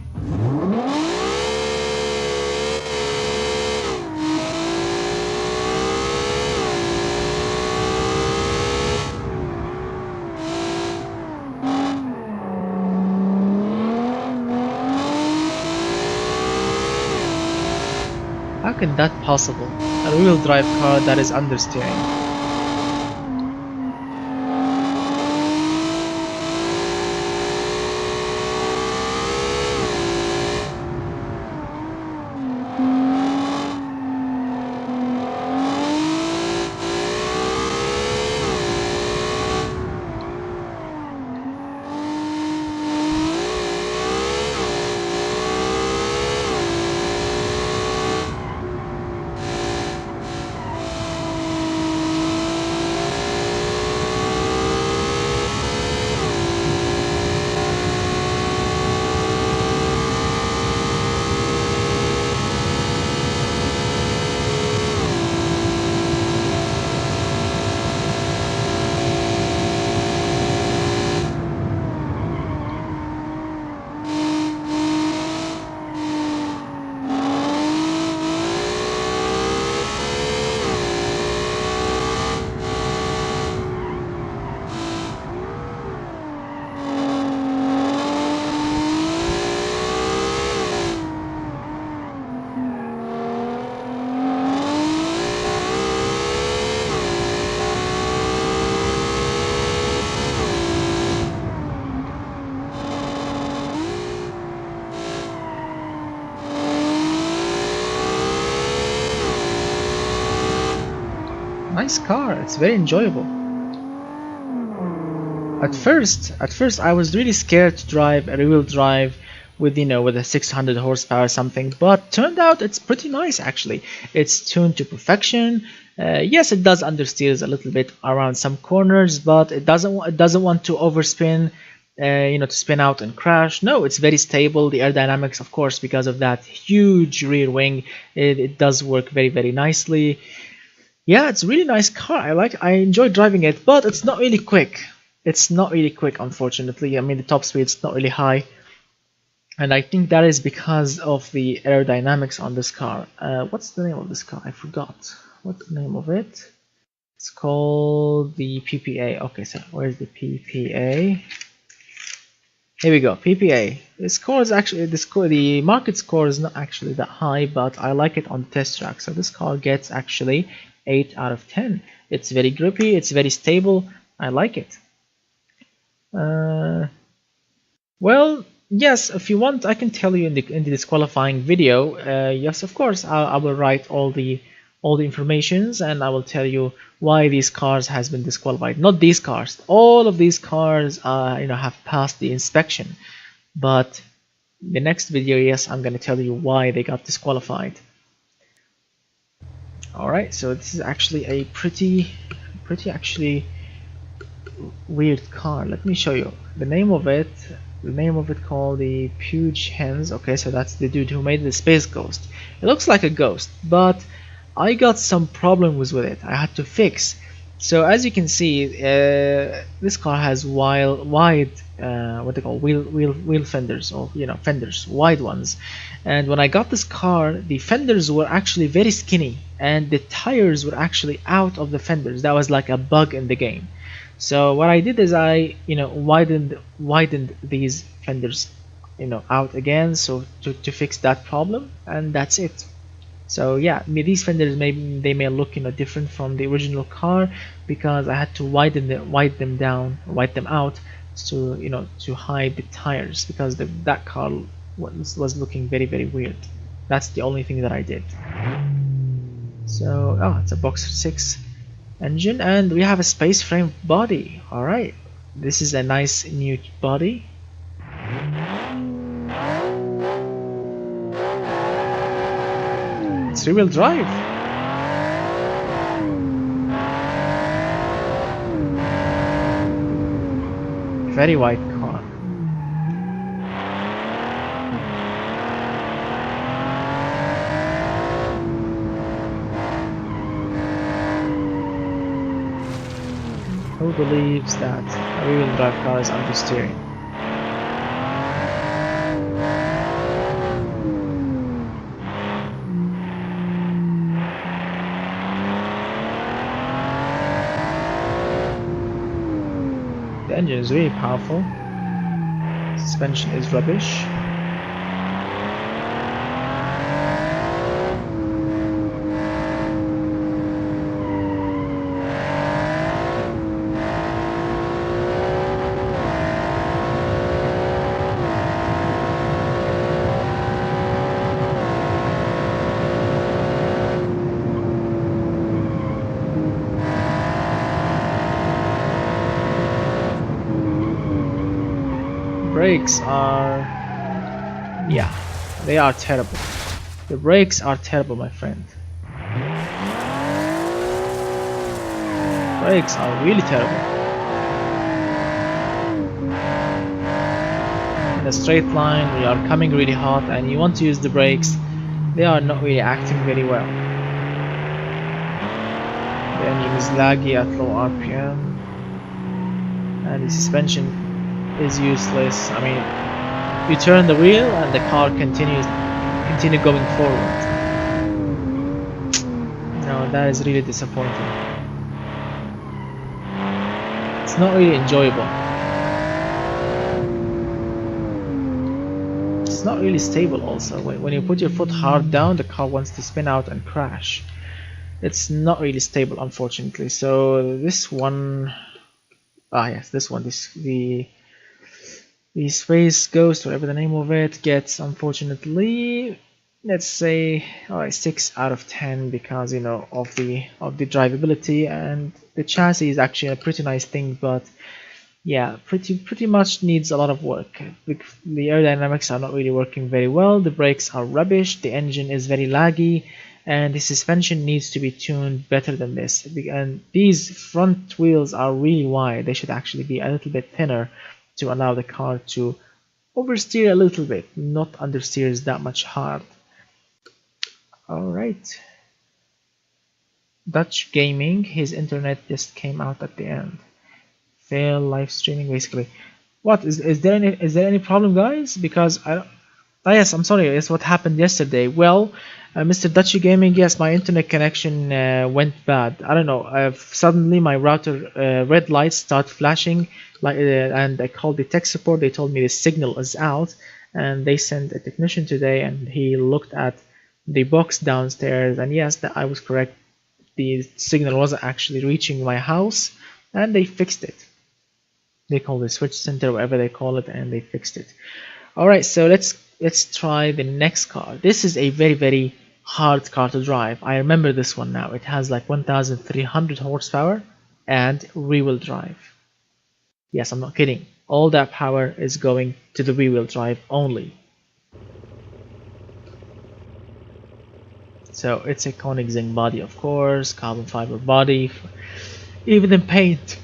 How can that possible? A rear-wheel drive car that is understeering. Nice car, it's very enjoyable. At first I was really scared to drive a rear-wheel drive with with a 600 horsepower or something, but turned out it's pretty nice actually. It's tuned to perfection. Yes, it does understeers a little bit around some corners, but it doesn't want to overspin, to spin out and crash. No, it's very stable. The aerodynamics, of course, because of that huge rear wing, it does work very, very nicely. Yeah, it's a really nice car. I enjoy driving it, but it's not really quick. It's not really quick, unfortunately. I mean, the top speed's not really high, and I think that is because of the aerodynamics on this car. What's the name of this car? I forgot. What's the name of it? It's called the PPA. Okay, so where's the PPA? Here we go, PPA. This score is actually the market score is not actually that high, but I like it on the test track. So this car gets actually 8 out of 10. It's very grippy, it's very stable. I like it. Well, yes, if you want, I can tell you in the disqualifying video. Yes, of course, I will write all the informations, and I will tell you why these cars has been disqualified. Not these cars. All of these cars, have passed the inspection. But the next video, yes, I'm going to tell you why they got disqualified. Alright, so this is actually a pretty actually weird car. Let me show you the name of it. The name of it called the Puge Hens. Okay, so that's the dude who made the Space Ghost. It looks like a ghost, but I got some problems with it. I had to fix. So as you can see, this car has wide what they call wheel fenders, or fenders, wide ones. And when I got this car, the fenders were actually very skinny, and the tires were actually out of the fenders. That was like a bug in the game. So what I did is I widened these fenders out again, so to fix that problem, and that's it. So yeah, these fenders they may look different from the original car because I had to widen them out to to hide the tires because that car was looking very weird. That's the only thing that I did. So it's a boxer 6 engine, and we have a space frame body. All right, this is a nice new body. It's rear-wheel drive. Very white car. Who believes that a rear-wheel drive car is understeering? The engine is really powerful. Suspension is rubbish. Brakes are, yeah, they are terrible. The brakes are terrible, my friend. Brakes are really terrible. In a straight line, we are coming really hot and you want to use the brakes. They are not really acting very well. The engine is laggy at low RPM. And the suspension is useless. I mean, you turn the wheel and the car continue going forward. No, that is really disappointing. It's not really enjoyable. It's not really stable also. When you put your foot hard down, the car wants to spin out and crash. It's not really stable, unfortunately. So this one, yes, this one, the Space Ghost, whatever the name of it, gets, unfortunately, let's say 6 out of 10 because of the drivability, and the chassis is actually a pretty nice thing, but yeah, pretty much needs a lot of work. The aerodynamics are not really working very well, the brakes are rubbish, the engine is very laggy, and the suspension needs to be tuned better than this. And these front wheels are really wide. They should actually be a little bit thinner to allow the car to oversteer a little bit, not understeers that much hard. Alright. Dutch Gaming, his internet just came out at the end. Fail live streaming basically. What is there any problem, guys? Because yes, I'm sorry, it's what happened yesterday. Well, Mr. Dutchy Gaming, yes, my internet connection went bad. I don't know. Suddenly my router red lights start flashing, and I called the tech support. They told me the signal is out, and they sent a technician today, and he looked at the box downstairs, and yes, that I was correct. The signal wasn't actually reaching my house, and they fixed it. They called the switch center, whatever they call it, and they fixed it. All right, so let's try the next car. This is a very hard car to drive. I remember this one now. It has like 1,300 horsepower and rear-wheel drive. Yes, I'm not kidding. All that power is going to the rear-wheel drive only. So it's a Koenigsegg body, of course, carbon fiber body. Even the paint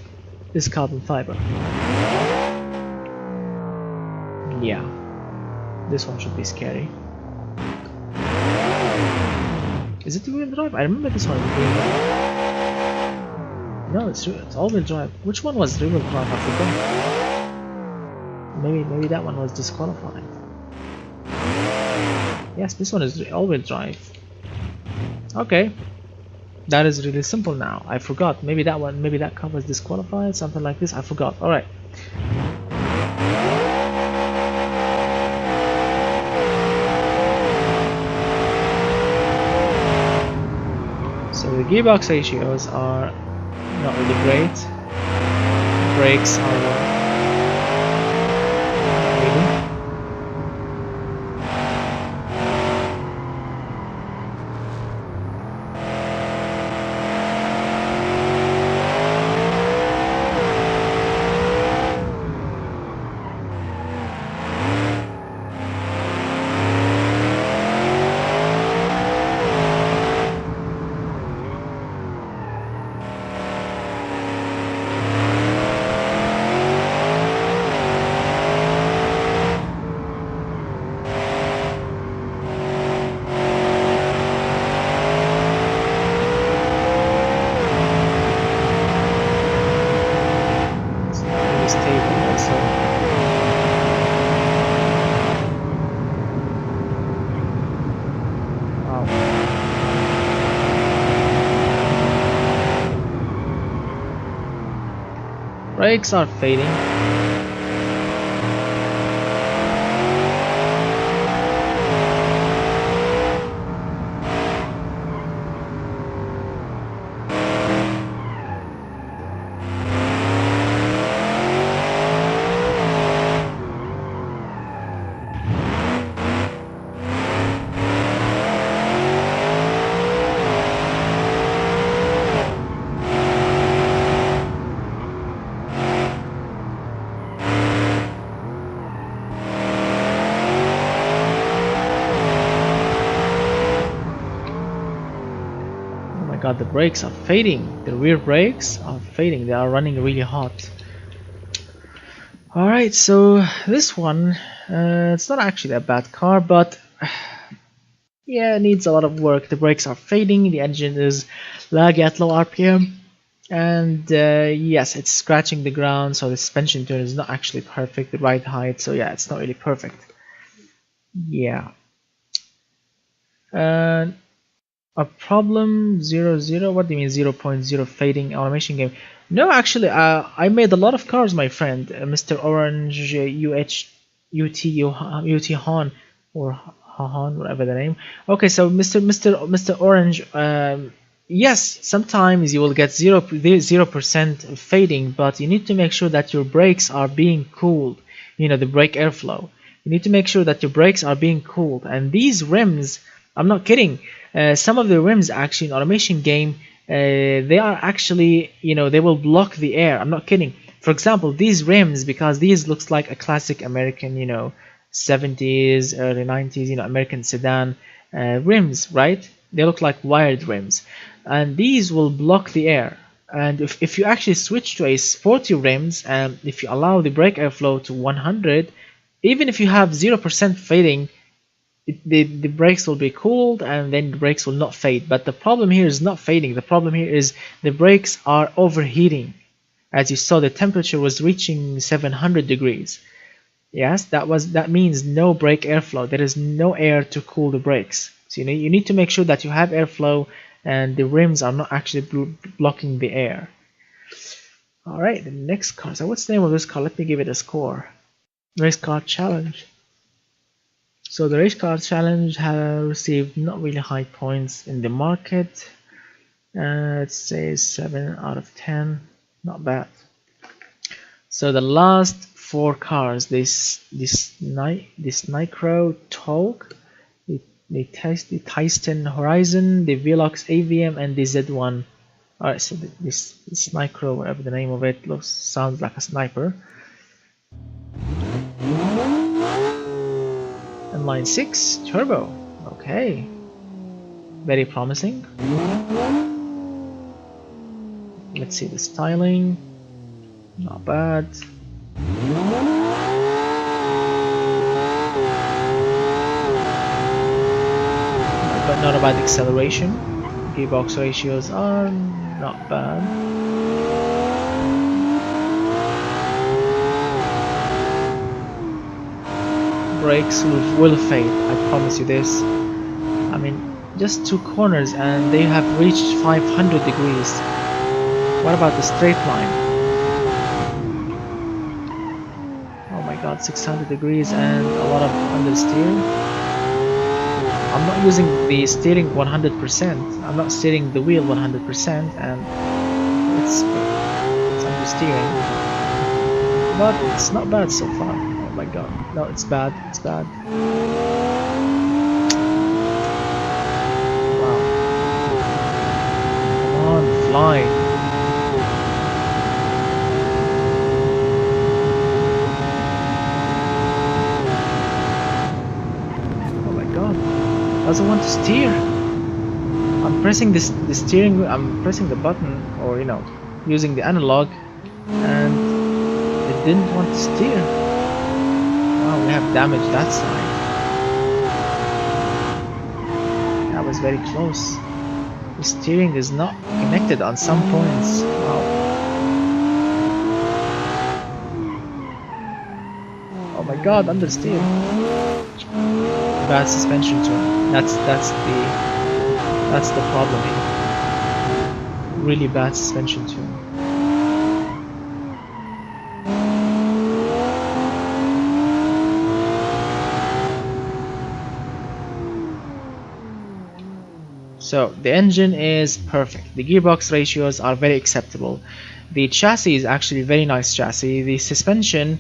is carbon fiber. Yeah, this one should be scary. Is it the wheel drive? I remember this one was wheel drive. No, it's all-wheel drive. Which one was rear-wheel drive? I forgot. Maybe that one was disqualified. Yes, this one is all-wheel drive. Okay, that is really simple now. I forgot. Maybe that car was disqualified. Something like this. I forgot. All right. gearbox ratios are not really great. Brakes are not really. Brakes are fading. The brakes are fading. The rear brakes are fading. They are running really hot. Alright, so this one, it's not actually a bad car, but yeah, it needs a lot of work. The brakes are fading. The engine is laggy at low RPM, and yes, it's scratching the ground. So the suspension turn is not actually perfect. The ride height, so yeah, it's not really perfect. Yeah. A problem 0.0. What do you mean 0.0 fading animation game? No, actually, I made a lot of cars, my friend. Mr. Orange UT Han or Han, whatever the name. Okay, so Mr. Orange. Yes, sometimes you will get 0% fading, but you need to make sure that your brakes are being cooled. You know, the brake airflow. You need to make sure that your brakes are being cooled, and these rims. I'm not kidding. Some of the rims actually in automation game, they are actually, you know, they will block the air. I'm not kidding. For example, these rims, because these looks like a classic American, you know, 70s, early 90s, you know, American sedan rims, right? They look like wired rims, and these will block the air. And if you actually switch to a sporty rims, and if you allow the brake airflow to 100, even if you have 0% fading, the brakes will be cooled, and then the brakes will not fade. But the problem here is not fading. The problem here is the brakes are overheating. As you saw, the temperature was reaching 700 degrees. Yes, that means no brake airflow. There is no air to cool the brakes. So you need to make sure that you have airflow and the rims are not actually blocking the air. Alright, the next car. So what's the name of this car? Let me give it a score. Race car challenge. So the race car challenge has received not really high points in the market. It says 7 out of 10, not bad. So the last 4 cars, this Nicro Talk, the Tyson Horizon, the Velox Avium, and the Z1. Alright, so this Nicro, whatever the name of it, sounds like a sniper. And line 6 turbo. Okay, very promising. Let's see the styling. Not bad. But not a bad acceleration. Gearbox ratios are not bad. Brakes will fade, I promise you this. I mean, just 2 corners and they have reached 500 degrees. What about the straight line? Oh my god, 600 degrees and a lot of understeer. I'm not using the steering 100%. I'm not steering the wheel 100%, and it's understeering. But it's not bad so far. Oh my god. No, it's bad. It's bad. Wow. Come on, fly. Oh my god. Doesn't want to steer. I'm pressing the steering, I'm pressing the button, or using the analog, and it didn't want to steer. Wow, we have damaged that side. That was very close. The steering is not connected on some points. Wow. Oh my god, understeer. Bad suspension turn. That's the problem here. Really bad suspension turn. So the engine is perfect. The gearbox ratios are very acceptable. The chassis is actually a very nice chassis. The suspension,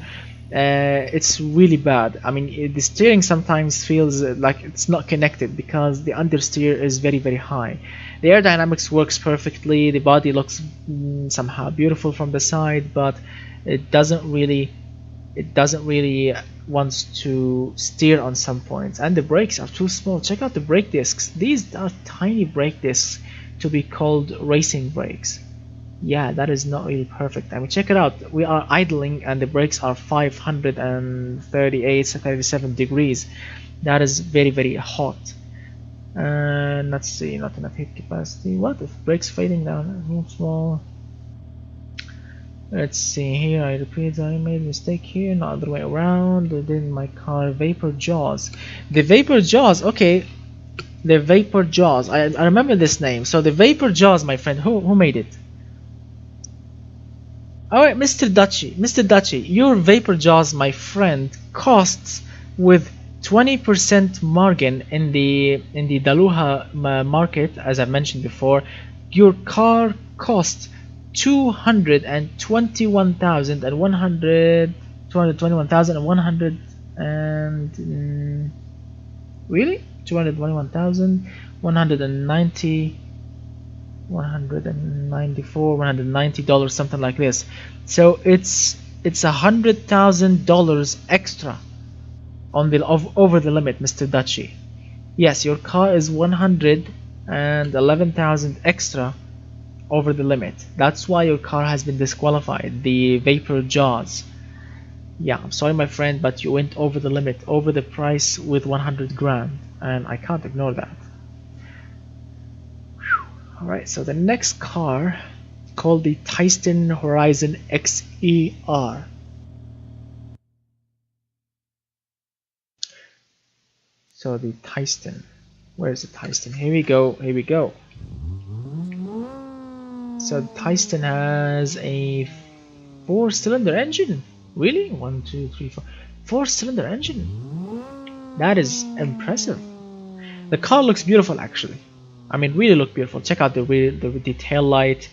it's really bad. I mean, the steering sometimes feels like it's not connected because the understeer is very, very high. The aerodynamics works perfectly. The body looks somehow beautiful from the side, but it doesn't really wants to steer on some points, and the brakes are too small. Check out the brake discs. These are tiny brake discs to be called racing brakes. Yeah, that is not really perfect. I mean, check it out. We are idling and the brakes are 538 37 degrees. That is very, very hot. And let's see, not enough heat capacity. What if brakes fading down? Move small. Let's see here, I repeat, I made a mistake here, not other way around. Within my car, vapor jaws. The vapor jaws, okay. The vapor jaws, I remember this name. So the vapor jaws, my friend, who made it? Alright, Mr. Dutchy, your vapor jaws, my friend, costs with 20% margin in the Daluha market, as I mentioned before. Your car costs 221,100 and really 221,190 $190 something like this. So it's $100,000 extra on the over the limit, Mr. Dutchy. Yes, your car is 111,000 extra over the limit. That's why your car has been disqualified, the vapor jaws. Yeah, I'm sorry my friend, but you went over the limit, over the price with 100 grand, and I can't ignore that. Alright, so the next car, called the Tyson Horizon XER. So the Tyson, where's the Tyson? Here we go, here we go. So the Tyson has a 4-cylinder engine. Really? 1, 2, 3, 4. 4-cylinder engine. That is impressive. The car looks beautiful actually. I mean, really look beautiful. Check out the tail light.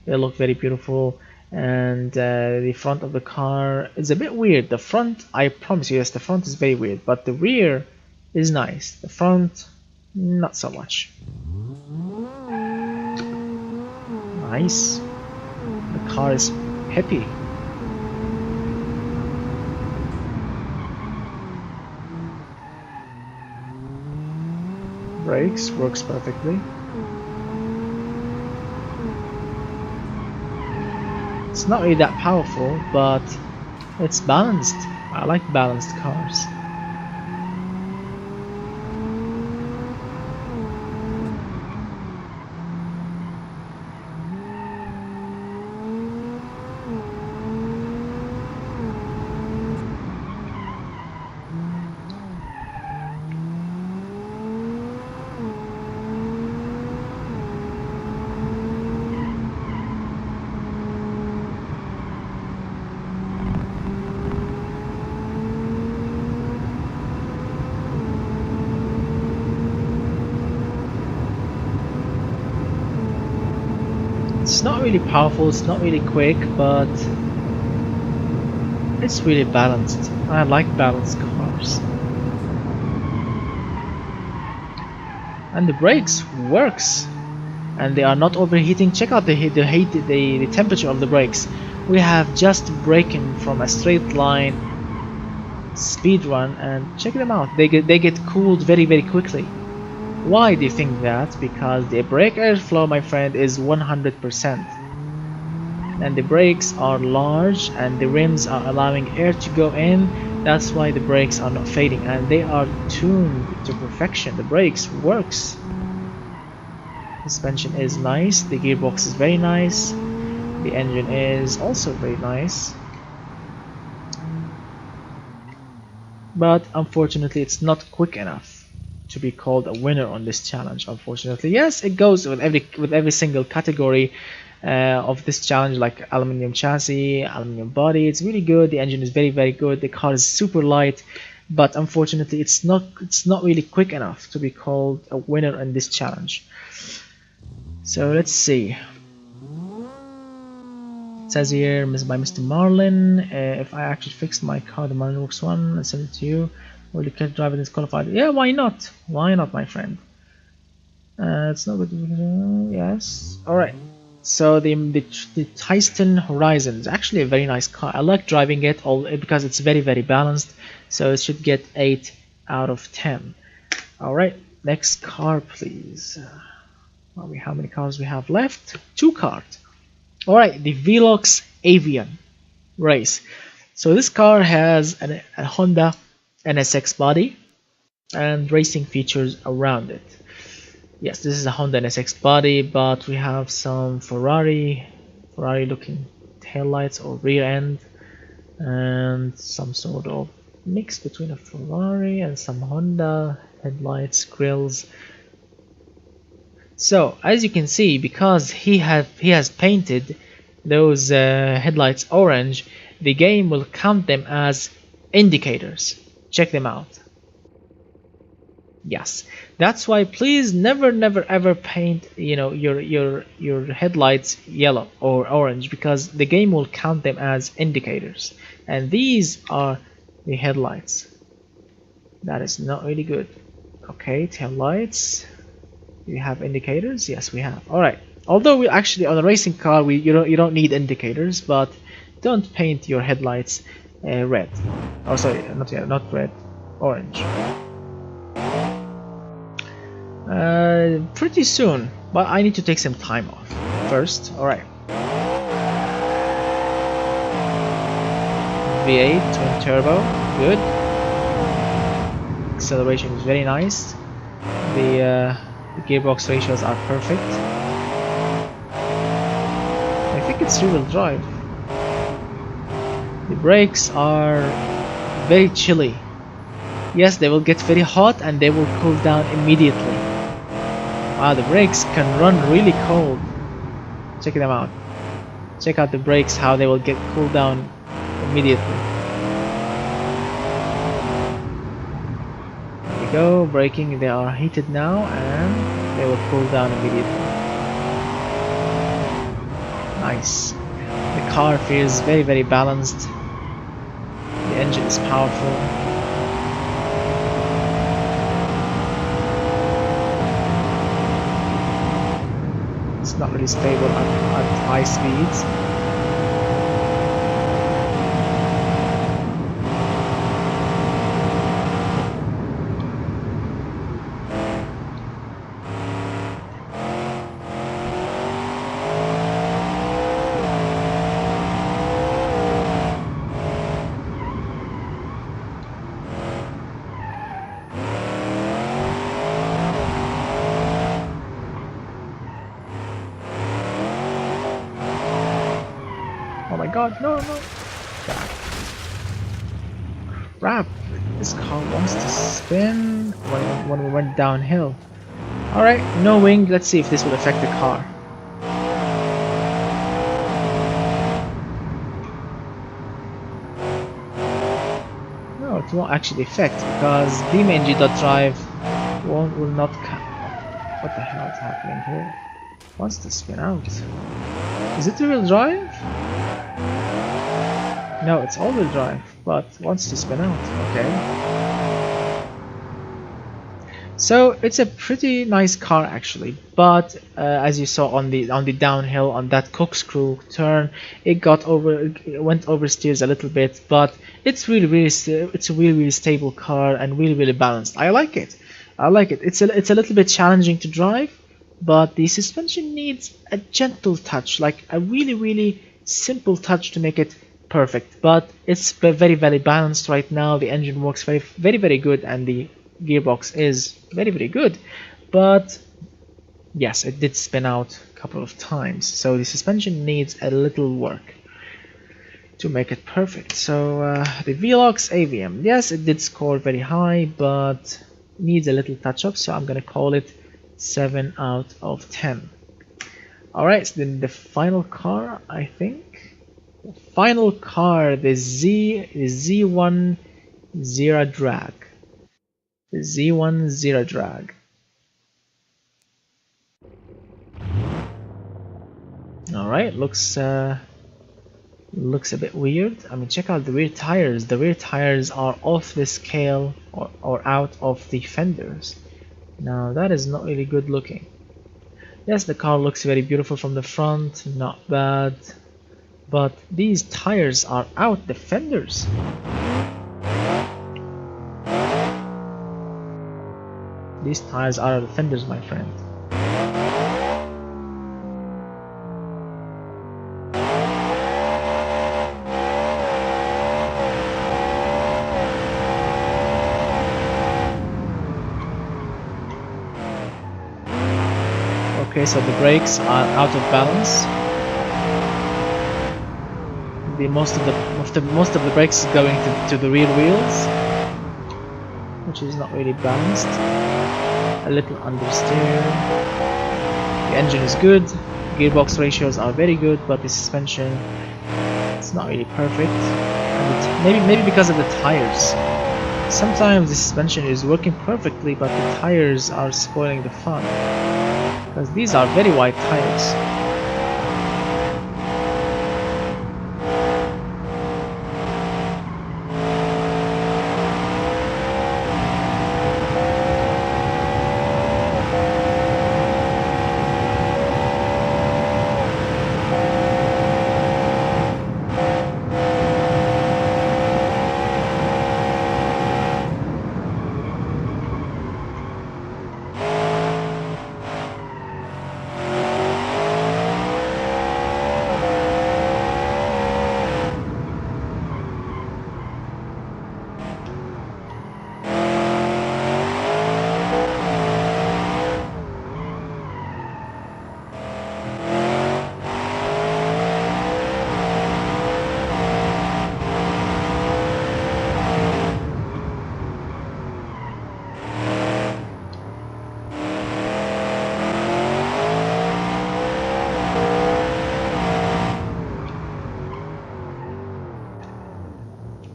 They look very beautiful. And the front of the car is a bit weird. The front, I promise you, yes, the front is very weird. But the rear is nice. The front, not so much. Nice. The car is happy. Brakes works perfectly. It's not really that powerful, but it's balanced. I like balanced cars. It's not really powerful, it's not really quick, but it's really balanced. I like balanced cars. And the brakes works, and they are not overheating. Check out the temperature of the brakes. We have just braking from a straight line speed run, and check them out. They get cooled very quickly. Why do you think that? Because the brake airflow, my friend, is 100%. And the brakes are large and the rims are allowing air to go in. That's why the brakes are not fading, and they are tuned to perfection. The brakes works. Suspension is nice, the gearbox is very nice, the engine is also very nice, but unfortunately it's not quick enough to be called a winner on this challenge. Unfortunately, yes, it goes with every single category of this challenge, like aluminum chassis, aluminum body. It's really good. The engine is very good. The car is super light, but unfortunately it's not really quick enough to be called a winner in this challenge. So let's see. It says here by Mr. Merlin, if I actually fixed my car, the Merlin Works R1, and send it to you, will you get driver disqualified? Yeah, why not? Why not, my friend? It's not good. Yes. Alright. So the Tyson Horizon is actually a very nice car. I like driving it because it's very balanced. So it should get 8 out of 10. Alright, next car please. How many cars we have left? 2 cars. Alright, the Velox Avium Race. So this car has a Honda NSX body and racing features around it. Yes, this is a Honda NSX body, but we have some Ferrari looking taillights or rear end, and some sort of mix between a Ferrari and some Honda headlights, grills. So as you can see, because he has painted those headlights orange, the game will count them as indicators. Check them out. Yes, that's why please never ever paint your headlights yellow or orange, because the game will count them as indicators, and these are the headlights. That is not really good. Okay, tail lights. You have indicators? Yes, we have. Alright. Although we actually on a racing car you don't need indicators, but don't paint your headlights red. Oh sorry, not red, orange. Pretty soon, but I need to take some time off first. Alright. V8 twin turbo, good. Acceleration is very nice. The gearbox ratios are perfect. I think it's rear-wheel drive. The brakes are very chilly. Yes, they will get very hot and they will cool down immediately. Wow, the brakes can run really cold. Check them out. Check out the brakes, how they will get cooled down immediately. There we go, braking, they are heated now and they will cool down immediately. Nice. The car feels very balanced. The engine is powerful. It's not really stable at high speeds. Oh my god, no. Crap, this car wants to spin when we went downhill. Alright, no wing, let's see if this will affect the car. No, it won't actually affect because BeamNG.Drive will not. What the hell is happening here? It wants to spin out. Is it rear-wheel drive? No, it's all-wheel drive, but wants to spin out. Okay. So it's a pretty nice car actually, but as you saw on the downhill on that corkscrew turn, it went oversteers a little bit, but it's it's a really stable car and really balanced. I like it. I like it. It's a little bit challenging to drive, but the suspension needs a gentle touch, like a really simple touch to make it perfect. But it's very balanced right now. The engine works very good, and the gearbox is very good. But yes, it did spin out a couple of times, so the suspension needs a little work to make it perfect. So the Velox Avium, yes, it did score very high, but needs a little touch up, so I'm gonna call it 7 out of 10. Alright, so then the final car, I think. The final car, the Z10 Drag. The Z10 Drag. Alright, looks a bit weird. I mean, check out the rear tires. The rear tires are off the scale or out of the fenders. Now that is not really good looking. Yes, the car looks very beautiful from the front, not bad, but these tires are out the fenders. These tires are out of the fenders, my friend. Okay, so the brakes are out of balance. Most of the brakes is going to the rear wheels, which is not really balanced. A little understeer. The engine is good. Gearbox ratios are very good, but the suspension, it's not really perfect. And maybe because of the tires. Sometimes the suspension is working perfectly, but the tires are spoiling the fun. Because these are very wide tires.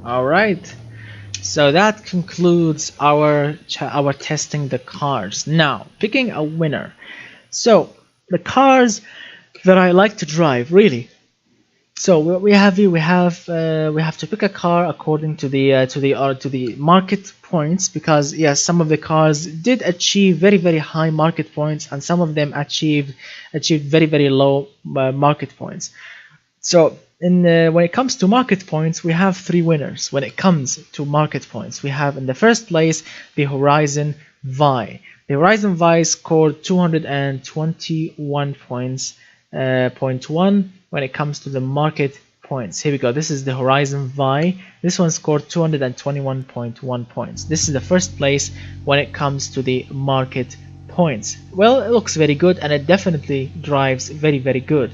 Alright, so that concludes our testing the cars. Now, picking a winner. So, the cars that I like to drive, really. So we have to pick a car according to the market points, because yes, some of the cars did achieve very high market points, and some of them achieved very low market points. So when it comes to market points, we have 3 winners. When it comes to market points, we have in the first place the Horizon Vi. The Horizon Vi scored 221 points, 0.1 when it comes to the market points. Here we go. This is the Horizon Vi. This one scored 221.1 points. This is the first place when it comes to the market points. Well, it looks very good, and it definitely drives very good.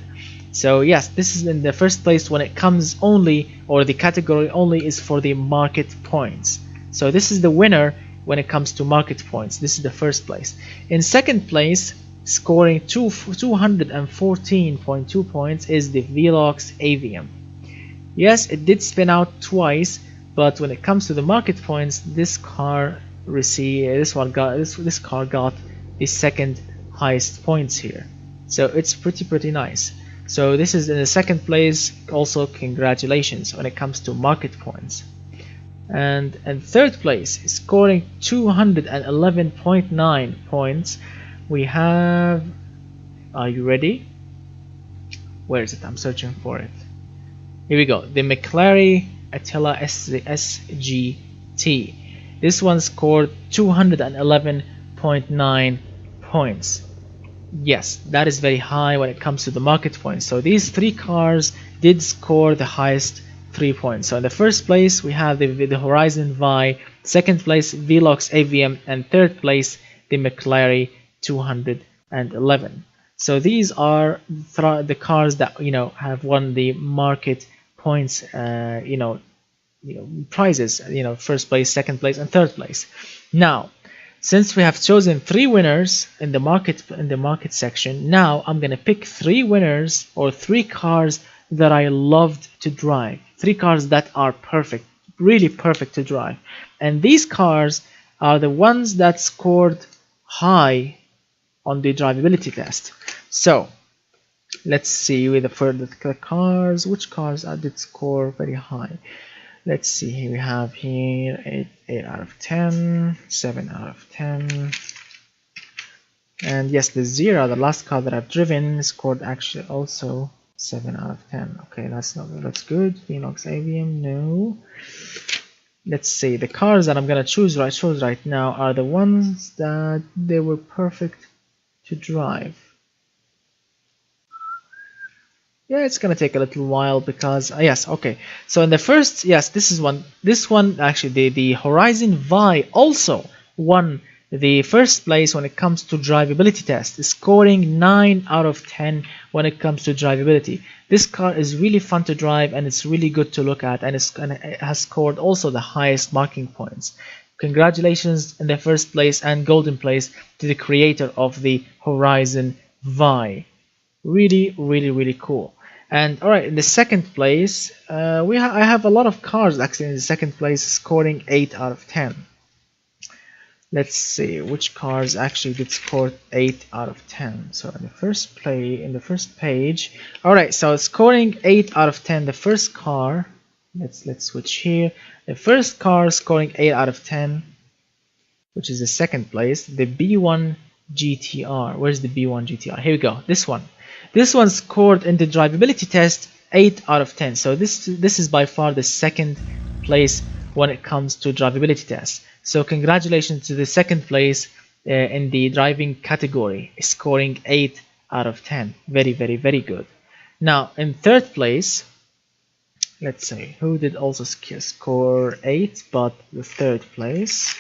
So yes, this is in the first place when it comes only, or the category only is for the market points. So this is the winner when it comes to market points. This is the first place. In second place, scoring 214.2 points, is the Velox Avium. Yes, it did spin out twice, but when it comes to the market points, this car got the second highest points here. So it's pretty nice. So this is in the second place. Also congratulations when it comes to market points. And third place, scoring 211.9 points, we have, are you ready? Where is it? I'm searching for it. Here we go. The McLaren Attila Sgt. This one scored 211.9 points. Yes, that is very high when it comes to the market points. So these three cars did score the highest 3 points. So in the first place we have the Horizon Vi, second place Velox Avium, and third place the McLaren 211. So these are the cars that have won the market points prizes, first place, second place, and third place. Now, since we have chosen 3 winners in the market section, now I'm gonna pick 3 winners or 3 cars that I loved to drive. 3 cars that are perfect, really perfect to drive. And these cars are the ones that scored high on the drivability test. So let's see with the cars, which cars did score very high. Let's see, here we have 8 out of 10, 7 out of 10. And yes, the Zira, the last car that I've driven, scored actually also 7 out of 10. Okay, that's good. Velox Avium, no. Let's see, the cars that I'm gonna choose right now are the ones that they were perfect to drive. Yeah, it's gonna take a little while because yes, okay. So in the first, yes, this one actually the Horizon Vi also won the first place when it comes to drivability test, scoring 9 out of 10 when it comes to drivability. This car is really fun to drive and it's really good to look at, and it has scored also the highest marking points. Congratulations in the first place and golden place to the creator of the Horizon Vi. Really cool. And alright, in the second place, I have a lot of cars actually in the second place scoring 8 out of 10. Let's see which cars actually did score 8 out of 10. So in the first page, alright, so scoring 8 out of 10, the first car, let's switch here. The first car scoring 8 out of 10, which is the second place, the B1 GTR. Where's the B1 GTR? Here we go, this one. This one scored in the drivability test 8 out of 10. So this is by far the second place when it comes to drivability tests. So congratulations to the second place in the driving category, scoring 8 out of 10. Very good. Now in third place, let's see who did also score 8, but the third place.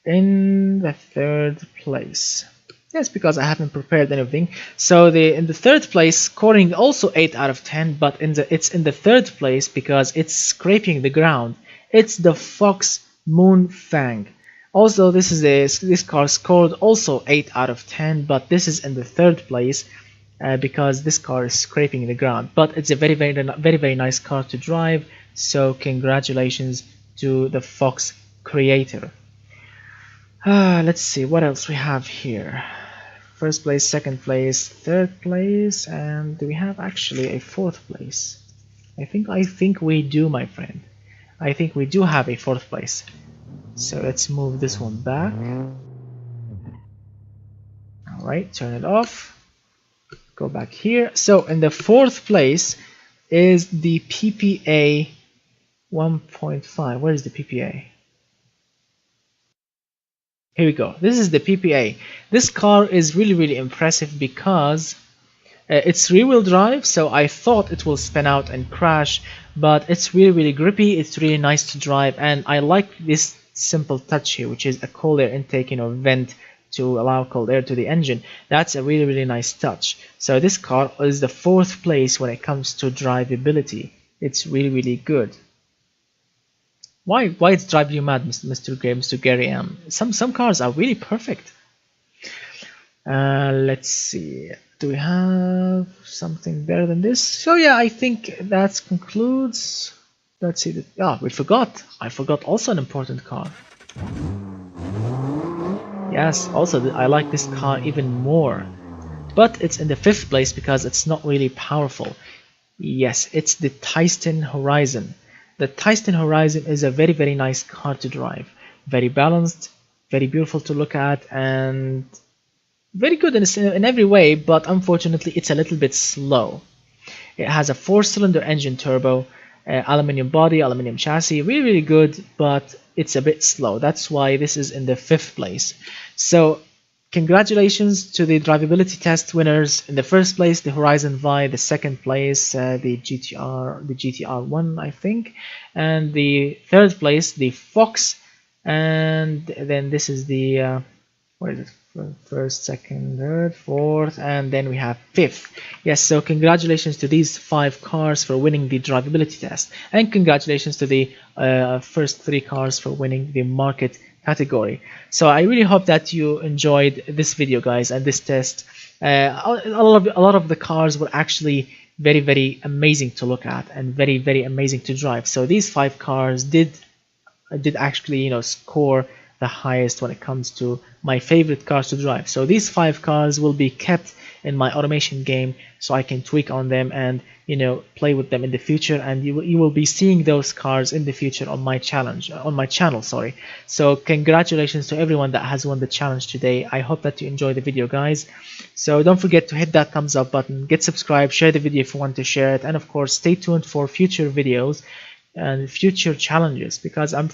In the third place, yes, because I haven't prepared anything. So in the third place, scoring also 8 out of 10, but it's in the third place because it's scraping the ground. It's the Fox Moon Fang. Also, this car scored also 8 out of 10, but this is in the third place because this car is scraping the ground. But it's a very nice car to drive. So congratulations to the Fox creator. Let's see what else we have here. First place, second place, third place, and do we have actually a fourth place? I think we do, my friend. I think we do have a fourth place. So let's move this one back. Alright, turn it off. Go back here. So in the fourth place is the PPA 1.5. Where is the PPA? Here we go. This is the PPA. This car is really impressive because it's rear-wheel drive, so I thought it will spin out and crash, but it's really grippy. It's really nice to drive, and I like this simple touch here, which is a cold air intake, vent to allow cold air to the engine. That's a really nice touch. So this car is the fourth place when it comes to drivability. It's really good. Why it's driving you mad, Mr. Gary M? Some cars are really perfect. Let's see. Do we have something better than this? So yeah, I think that concludes. Let's see. We forgot. I forgot also an important car. Yes, also I like this car even more. but it's in the 5th place because it's not really powerful. Yes, it's the Tyson Horizon. The Tyson Horizon is a very, very nice car to drive. Very balanced, very beautiful to look at, and very good in every way, but unfortunately it's a little bit slow. It has a 4-cylinder engine turbo, aluminum body, aluminum chassis, really, really good, but it's a bit slow. That's why this is in the 5th place. So congratulations to the drivability test winners. In the 1st place, the Horizon Vi, the 2nd place, the GT1, I think, and the 3rd place, the Fox, and then this is the where is it? 1st, 2nd, 3rd, 4th, and then we have 5th. Yes, so congratulations to these 5 cars for winning the drivability test, and congratulations to the first 3 cars for winning the market category. So I really hope that you enjoyed this video, guys, and this test. A lot of the cars were actually very, very amazing to look at and very, very amazing to drive. So these 5 cars did actually, you know, score the highest when it comes to my favorite cars to drive. So these 5 cars will be kept in my automation game, so I can tweak on them and, you know, play with them in the future, and you will be seeing those cars in the future on my channel, sorry. So congratulations to everyone that has won the challenge today. I hope that you enjoyed the video, guys. So don't forget to hit that thumbs up button, get subscribed, share the video if you want to share it, and of course stay tuned for future videos and future challenges, because I'm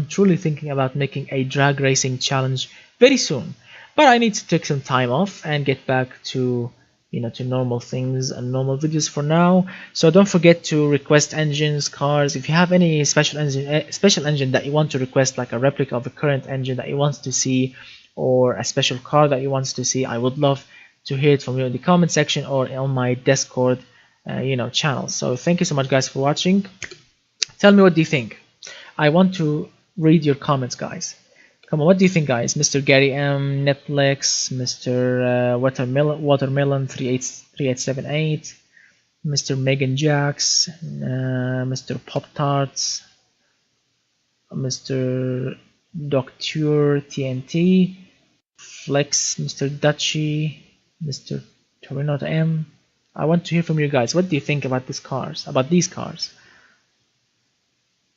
truly thinking about making a drag racing challenge very soon. But I need to take some time off and get back to, you know, to normal things and normal videos for now. So don't forget to request engines, cars. If you have any special engine that you want to request, like a replica of a current engine that you want to see, or a special car that you want to see, I would love to hear it from you in the comment section or on my Discord, you know, channel. So thank you so much, guys, for watching. Tell me, what do you think? I want to read your comments, guys. Come on, what do you think, guys? Mr. Gary M, Netflix, Mr. Watermelon 3878, Mr. Megan Jacks, Mr. Pop Tarts, Mr. Docteur TNT, Flex, Mr. Dutchy, Mr. Torino M. I want to hear from you guys. What do you think about these cars?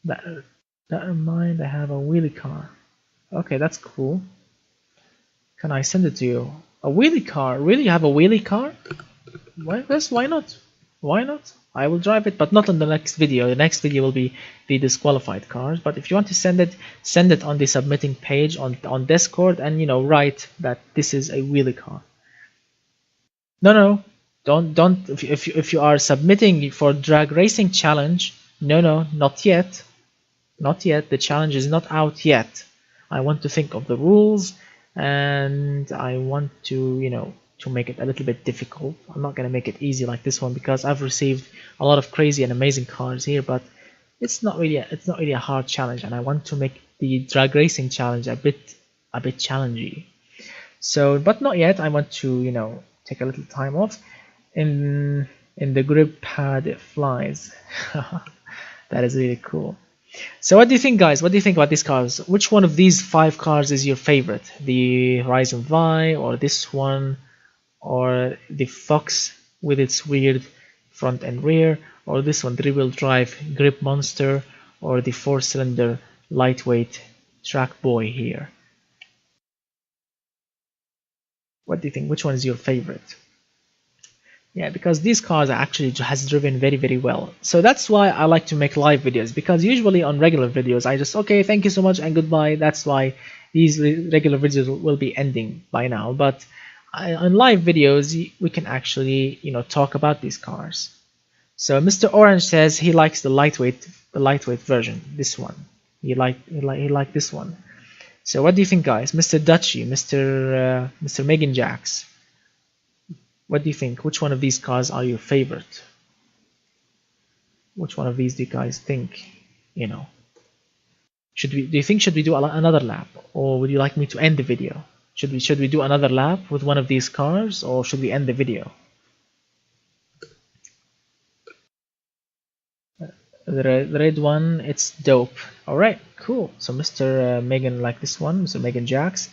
That in mind, I have a wheelie car. Okay, that's cool. Can I send it to you? A wheelie car? Really? You have a wheelie car? Why not? Why not? I will drive it, but not in the next video. The next video will be the disqualified cars. But if you want to send it on the submitting page on Discord, and, you know, write that this is a wheelie car. No, don't. If you are submitting for drag racing challenge, no, not yet. Not yet. The challenge is not out yet. I want to think of the rules, and I want to, you know, to make it a little bit difficult. I'm not gonna make it easy like this one, because I've received a lot of crazy and amazing cars here, but it's not really a hard challenge, and I want to make the drag racing challenge a bit challenging. So, but not yet. I want to, you know, take a little time off. In the grip pad it flies. That is really cool. So what do you think, guys? What do you think about these cars? Which one of these 5 cars is your favorite? The Horizon Vi, or this one, or the Fox with its weird front and rear, or this one, the rear-wheel drive grip monster, or the 4-cylinder lightweight track boy here? What do you think? Which one is your favorite? Yeah, because these cars actually has driven very, very well. So that's why I like to make live videos, because usually on regular videos I just, okay, thank you so much and goodbye. That's why these regular videos will be ending by now. But on live videos we can actually, you know, talk about these cars. So Mr. Orange says he likes the lightweight version, this one. He liked this one. So what do you think, guys? Mr. Dutchy, Mr. Megan Jacks, what do you think? Which one of these cars are your favorite? Which one of these do you guys think, you know? Do you think should we do another lap, or would you like me to end the video? Should we do another lap with one of these cars, or should we end the video? The red one, it's dope. Alright, cool. So Mr. Megan like this one, Mr. Megan Jacks.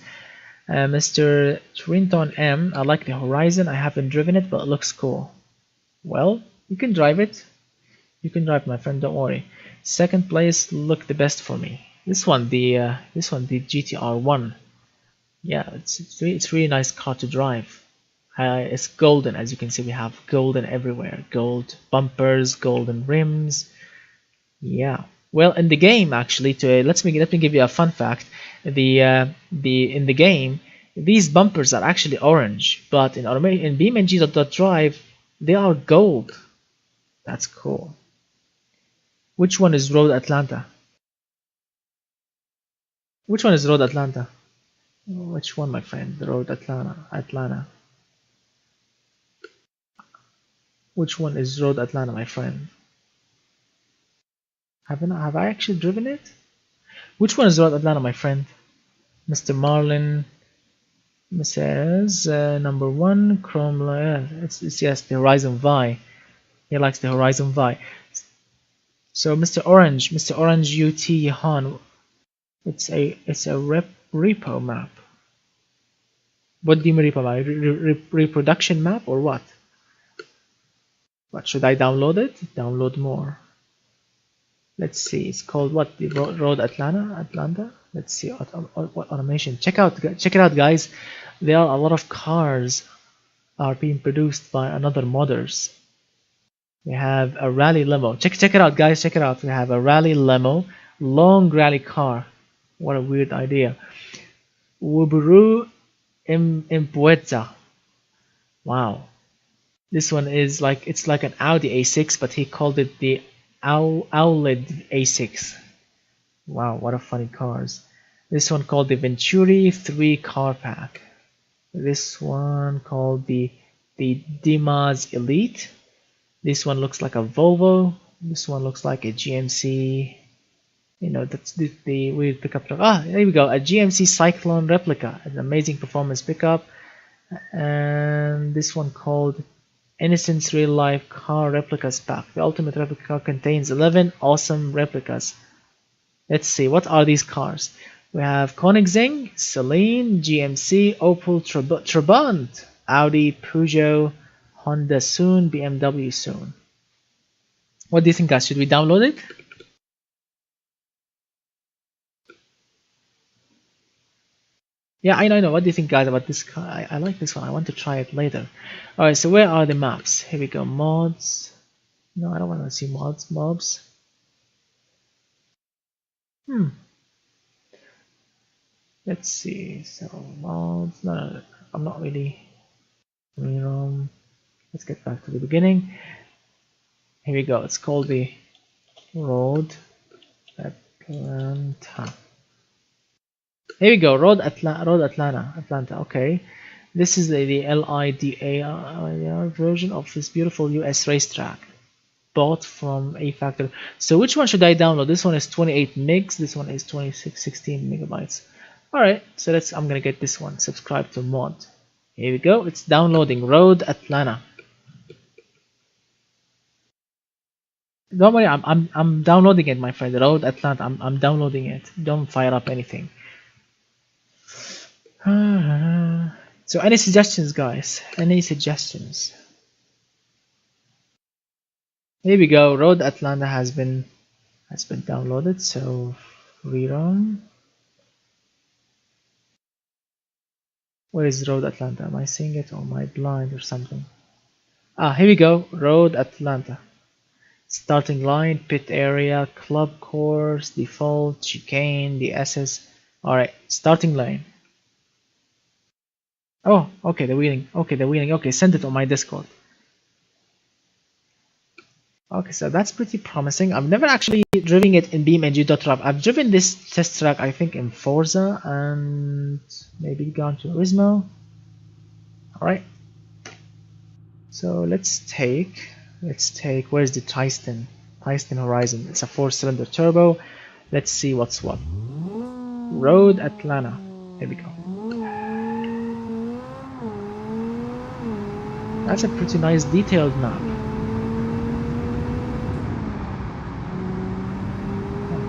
Mr. Trinton M, I like the Horizon. I haven't driven it, but it looks cool. Well, you can drive it. You can drive, my friend. Don't worry. Second place looked the best for me. This one, the GT-R1. Yeah, it's really nice car to drive. It's golden, as you can see. We have golden everywhere. Gold bumpers, golden rims. Yeah. Well, in the game, actually, let me give you a fun fact. In the game, these bumpers are actually orange, but in BeamNG.Drive, they are gold. That's cool. Which one is Road Atlanta? Which one is Road Atlanta? Which one, my friend? The Road Atlanta. Which one is Road Atlanta, my friend? Have I actually driven it? Which one is Road Atlanta, my friend? Mr. Marlin says number 1 Chrome. It's yes, the Horizon Vi. He likes the Horizon Vi. So Mr. Orange UT Han. It's a repo map. What do you mean repo map? Reproduction map or what? What should I download it? Download more. Let's see. It's called what? The Road Atlanta. Let's see what automation. Check it out, guys. There are a lot of cars are being produced by another modders. We have a rally limo. Check it out, guys. Check it out. We have a rally limo, long rally car. What a weird idea. Wuburu Impueza. Wow. This one is it's like an Audi A6, but he called it the OLED A6. Wow, what a funny cars. This one called the Venturi 3 car pack. This one called the Dimas Elite. This one looks like a Volvo. This one looks like a GMC. You know, that's the weird pickup truck. Ah, there we go. A GMC Cyclone replica. An amazing performance pickup. And this one called Innocence Real Life Car Replicas Pack. The ultimate replica car contains 11 awesome replicas. Let's see, what are these cars? We have Koenigsegg, Celine, GMC, Opel, Trabant, Audi, Peugeot, Honda soon, BMW soon. What do you think, guys? Should we download it? Yeah, I know. What do you think, guys, about this car? I like this one. I want to try it later. Alright, so where are the maps? Here we go. Mods. No, I don't want to see mods. Mobs. Let's see. So, mods. No. I'm not really. Let's get back to the beginning. Here we go. It's called the Road Atlanta. Here we go, Road Atlanta. Okay, this is the LIDAR version of this beautiful US racetrack, bought from a factory. So which one should I download? This one is 28 megs. This one is 16 megabytes. All right, so I'm gonna get this one. Subscribe to mod. Here we go. It's downloading Road Atlanta. Don't worry, I'm downloading it, my friend. Road Atlanta. I'm downloading it. Don't fire up anything. So any suggestions, guys? Any suggestions? Here we go. Road Atlanta has been downloaded. So rerun. Where is Road Atlanta? Am I seeing it or am I blind or something? Ah, here we go. Road Atlanta. Starting line, pit area, club course, default, chicane, the SS. Alright, starting lane. Oh, okay, the wheeling. Okay, send it on my Discord. Okay, so that's pretty promising. I've never actually driven it in BeamNG.Drive. I've driven this test track, I think, in Forza and maybe Gran Turismo. Alright. So let's take, where's the Tyson Horizon? It's a 4-cylinder turbo. Let's see what's what. Road Atlanta. Here we go. That's a pretty nice detailed map.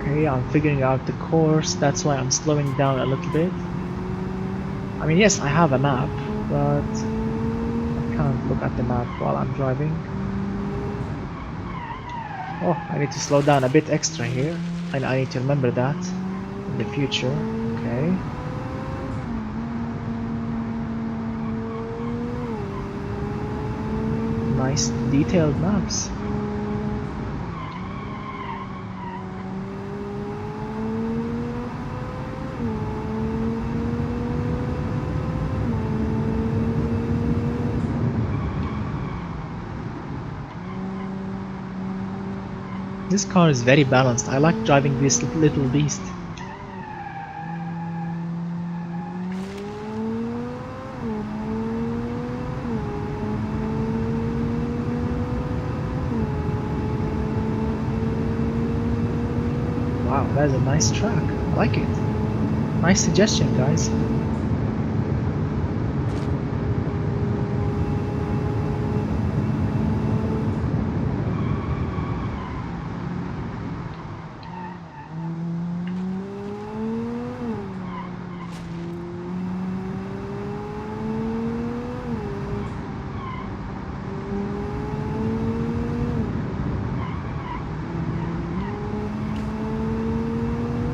Okay, I'm figuring out the course. That's why I'm slowing down a little bit. I mean, yes, I have a map, but I can't look at the map while I'm driving. Oh, I need to slow down a bit extra here, and I need to remember that in the future. Okay. Nice detailed maps. This car is very balanced. I like driving this little beast. Wow, that is a nice track. I like it. Nice suggestion, guys.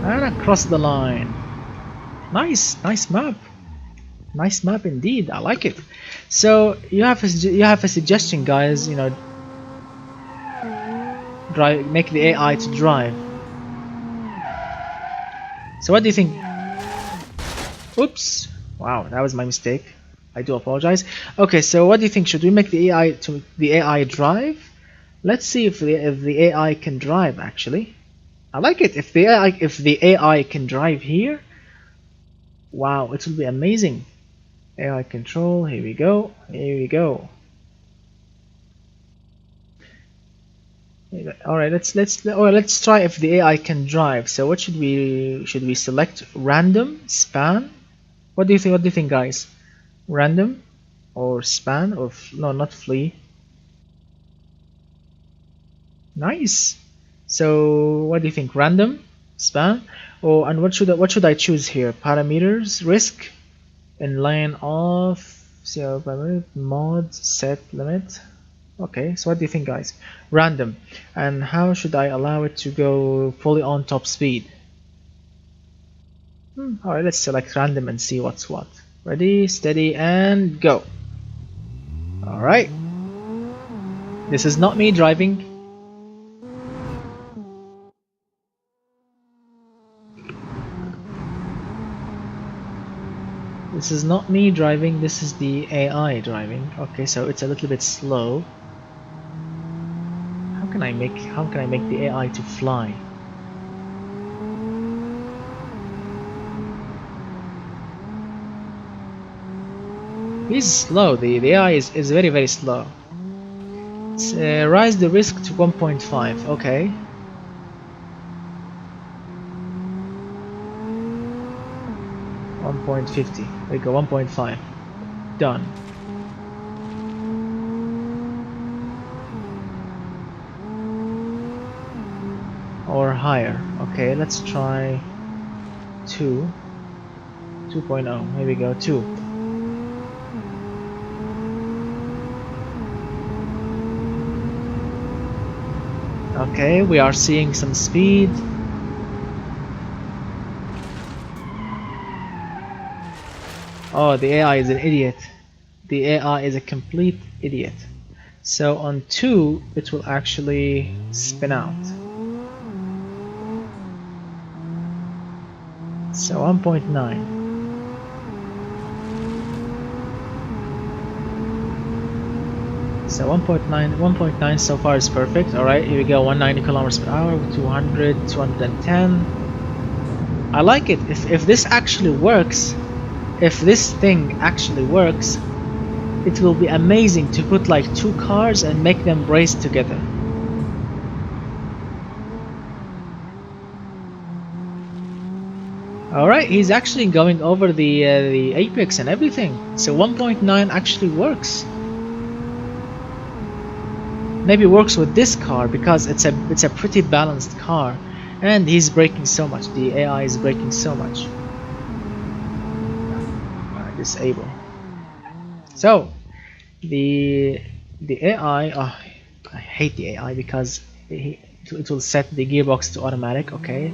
And across the line. Nice map. Nice map indeed. I like it. So you have a suggestion, guys. You know, make the AI to drive. So what do you think? Oops. Wow, that was my mistake. I do apologize. Okay, so what do you think? Should we make the AI drive? Let's see if the AI can drive actually. I like it. If the AI can drive here, wow, it will be amazing. AI control. Here we go. Here we go. All right, let's try if the AI can drive. So what should we select? Random, span. What do you think? What do you think, guys? Random or span or no, not flee. Nice. So what do you think? Random, span, oh, and what should I choose here? Parameters, risk, inline off, mod, set limit. Okay, so what do you think, guys? Random. And how should I allow it to go fully on top speed? Alright, let's select random and see what's what. Ready, steady, and go. Alright. This is not me driving. This is not me driving, this is the AI driving. Okay, so it's a little bit slow. How can I make the AI to fly? He's slow. The AI is very, very slow. Raise the risk to 1.5. Okay. .50. There we go. 1.5. Done. Or higher. Okay, let's try 2. 2.0. Here we go. 2. Okay, we are seeing some speed. Oh, the AI is an idiot. The AI is a complete idiot. So on 2, it will actually spin out. So 1.9. So 1.9 so far is perfect. Alright, here we go. 190 kilometers per hour, 200, 210. I like it. If this actually works, if this thing actually works, it will be amazing to put like 2 cars and make them race together. Alright, he's actually going over the apex and everything. So 1.9 actually works. Maybe works with this car because it's a pretty balanced car, and he's braking so much. The AI is braking so much. disable. So the AI, oh, I hate the AI because it will set the gearbox to automatic. Okay.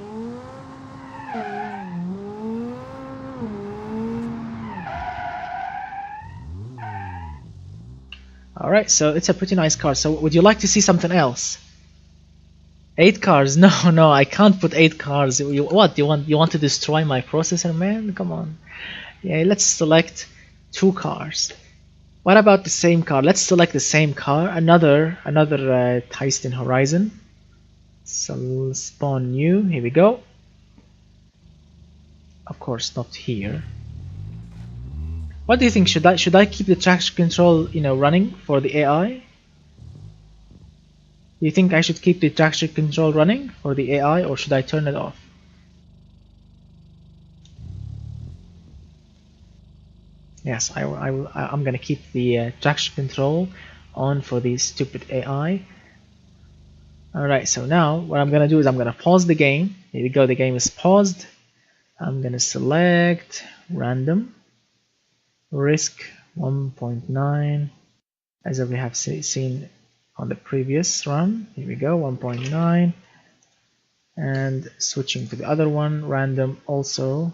Alright, so it's a pretty nice car. So would you like to see something else? 8 cars? No, no, I can't put 8 cars. What? You want to destroy my processor, man? Come on. Yeah, let's select 2 cars. What about the same car? Let's select the same car. Another Tyson Horizon. So spawn new. Here we go. Of course, not here. What do you think? Should I keep the traction control, running for the AI? Do you think I should keep the traction control running for the AI, or should I turn it off? Yes, I'm gonna keep the traction control on for the stupid AI. Alright, so now what I'm gonna do is I'm gonna pause the game. Here we go, the game is paused. I'm gonna select random, risk 1.9, as we have seen on the previous run. Here we go, 1.9, and switching to the other one, random also.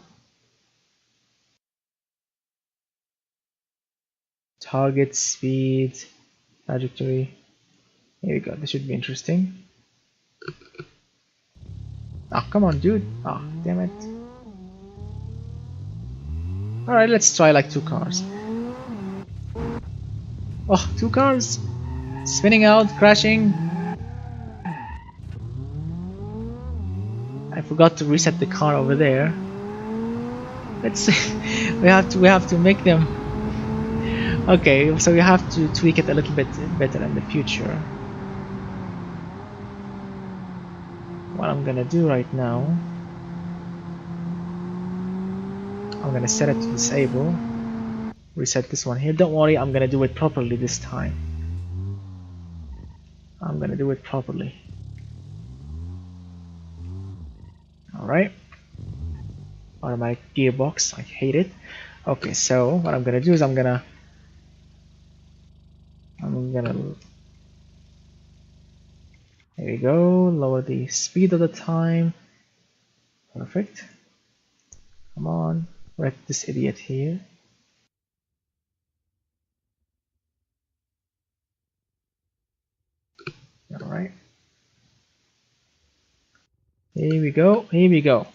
Target, speed, trajectory. Here we go, this should be interesting. Oh, come on, dude. Oh, damn it. Alright, let's try like 2 cars. Oh, 2 cars! Spinning out, crashing. I forgot to reset the car over there. Let's see. we have to make them. Okay, so we have to tweak it a little bit better in the future. What I'm gonna do right now, I'm gonna set it to disable. Reset this one here. Don't worry, I'm gonna do it properly this time. I'm gonna do it properly. Alright. Automatic gearbox, I hate it. Okay, so what I'm gonna do is I'm gonna here we go, lower the speed of the time. Perfect. Come on, wreck this idiot here. Alright. Here we go, here we go.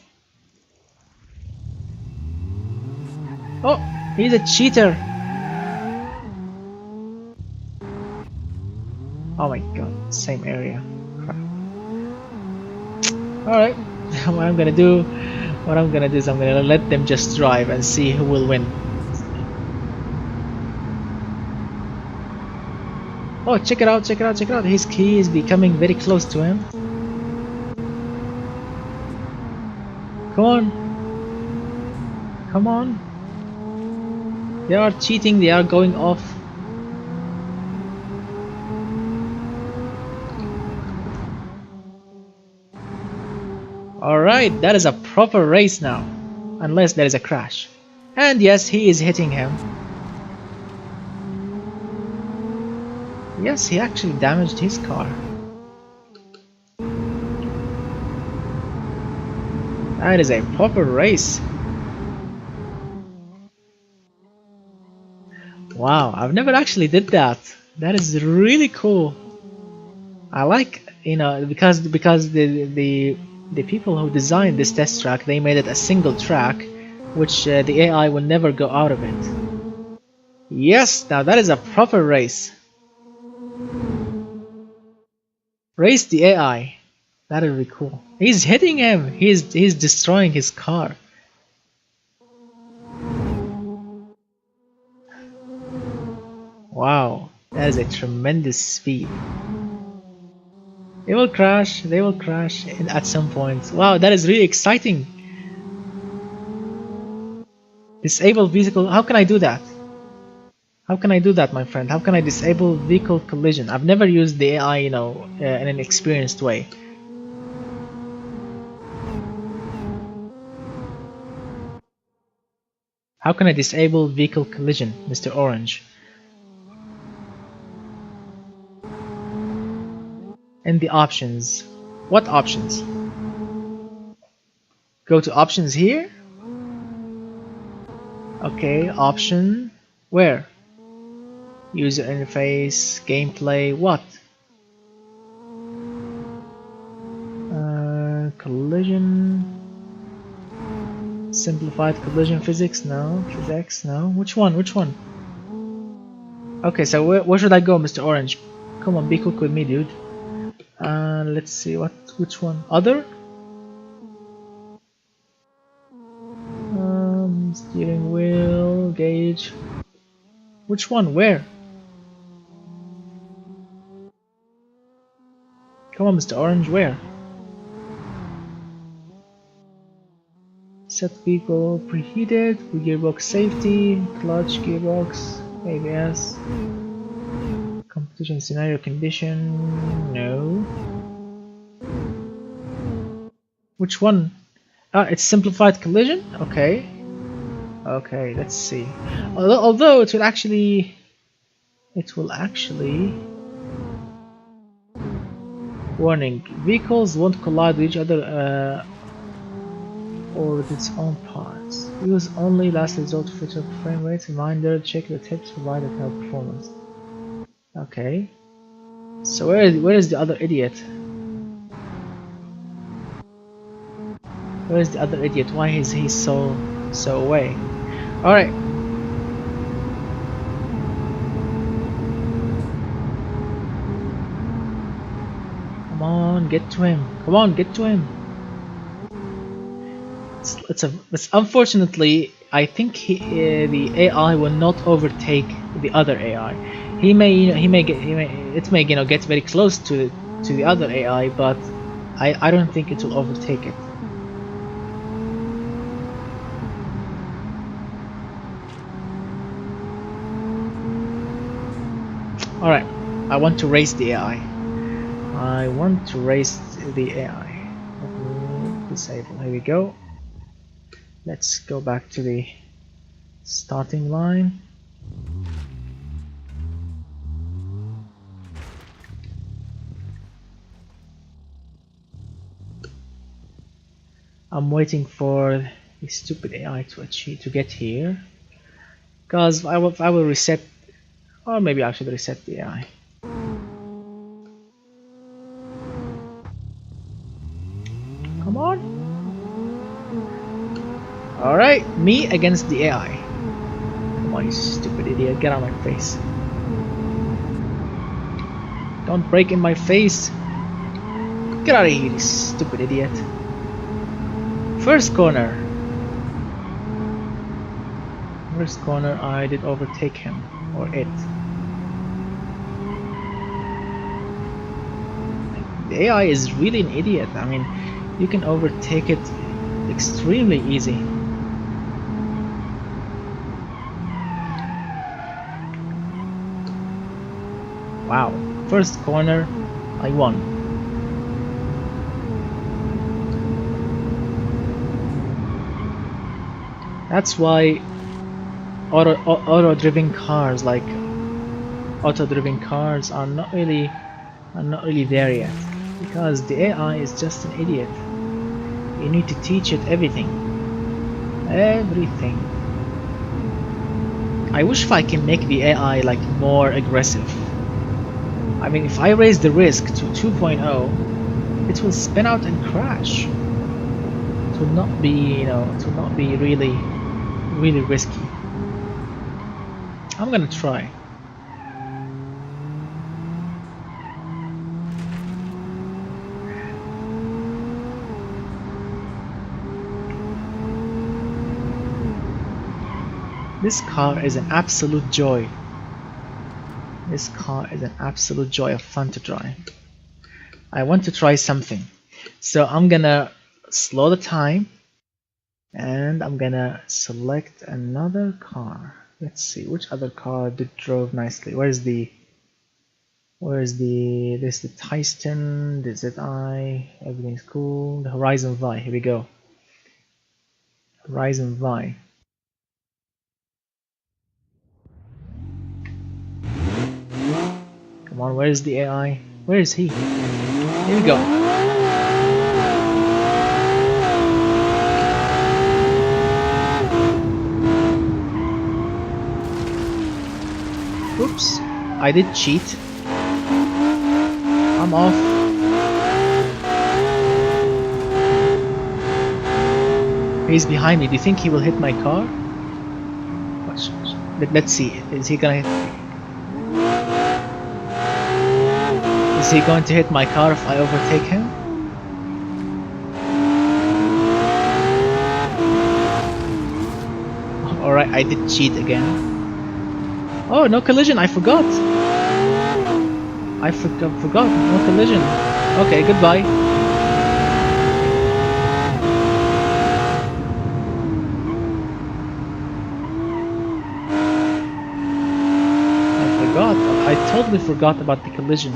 Oh, he's a cheater. Oh my god, same area. Crap. Alright, what I'm gonna do is I'm gonna let them just drive and see who will win. Oh, check it out, check it out, check it out. His key is becoming very close to him. Come on. Come on. They are cheating, they are going off. Alright, that is a proper race now. Unless there is a crash. And yes, he is hitting him. Yes, he actually damaged his car. That is a proper race. Wow, I've never actually did that. That is really cool. I like, because the people who designed this test track, they made it a single track, which the AI will never go out of it. Yes, now that is a proper race. Race the AI. That would be cool. He's hitting him. He's destroying his car. Wow, that is a tremendous speed. They will crash at some point. Wow, that is really exciting. Disable vehicle. How can I do that? How can I do that, my friend? How can I disable vehicle collision? I've never used the AI, in an experienced way. How can I disable vehicle collision, Mr. Orange? In the options. What options? Go to options here. Okay, option. Where? User interface, gameplay, what? Collision. Simplified collision physics, no. Physics, no. Which one? Which one? Okay, so where should I go, Mr. Orange? Come on, be quick with me, dude. Let's see, which one? Other? Steering wheel, gauge. Which one? Where? Come on, Mr. Orange, where? Set vehicle preheated, gearbox safety, clutch, gearbox, ABS, competition scenario condition, no. Which one? It's simplified collision? Okay. Okay, let's see. Although it will actually warning, vehicles won't collide with each other or with its own parts. Use only last resort feature frame rate. Reminder, check the tips provided to help performance. Okay. So where is the other idiot? Where is the other idiot? Why is he so away? Alright. Come on, get to him. Come on, get to him. It's unfortunately, I think the AI will not overtake the other AI. It may get very close to the other AI, but I don't think it will overtake it. Alright, I want to race the AI. I want to race the AI. Let me disable. Here we go. Let's go back to the starting line. I'm waiting for the stupid AI to get here, because I will reset, or maybe I should reset the AI. Come on! Alright, me against the AI. Come on, you stupid idiot, get out of my face. Don't break in my face. Get out of here, you stupid idiot. First corner. First corner, I did overtake him, or it. The AI is really an idiot. I mean, you can overtake it extremely easy. Wow, first corner, I won. That's why auto-driven cars are not really there yet, because the AI is just an idiot. You need to teach it everything. I wish if I can make the AI like more aggressive. I mean, if I raise the risk to 2.0, it will spin out and crash. It will not be, it will not be really risky. I'm gonna try. This car is an absolute joy. This car is an absolute joy of fun to drive. I want to try something. So I'm gonna slow the time and I'm gonna select another car. Let's see which other car drove nicely. There's the Tyson, the ZI, everything's cool. The Horizon Vi, here we go. Horizon Vi. Come on, where is the AI? Where is he? Here we go. Oops, I did cheat. I'm off. He's behind me. Do you think he will hit my car? Let's see. Is he gonna hit me? Is he going to hit my car if I overtake him? Alright, I did cheat again. Oh, no collision, I forgot. I forgot, no collision. Okay, goodbye. I totally forgot about the collision.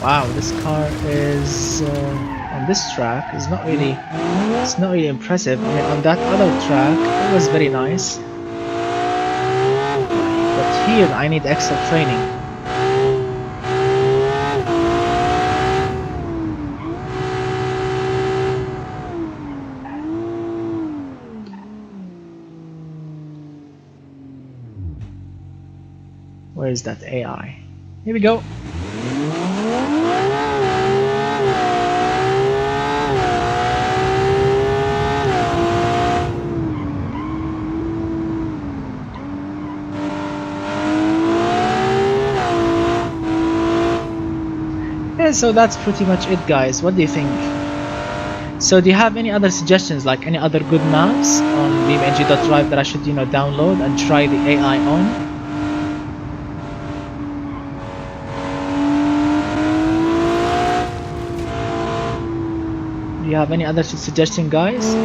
Wow, this car is on this track is not really. It's not really impressive. I mean, on that other track, it was very nice. But here, I need extra training. Where is that AI? Here we go. So that's pretty much it, guys. What do you think? So do you have any other suggestions, like any other good maps on BeamNG.Drive that I should, download and try the AI on? Do you have any other suggestion, guys?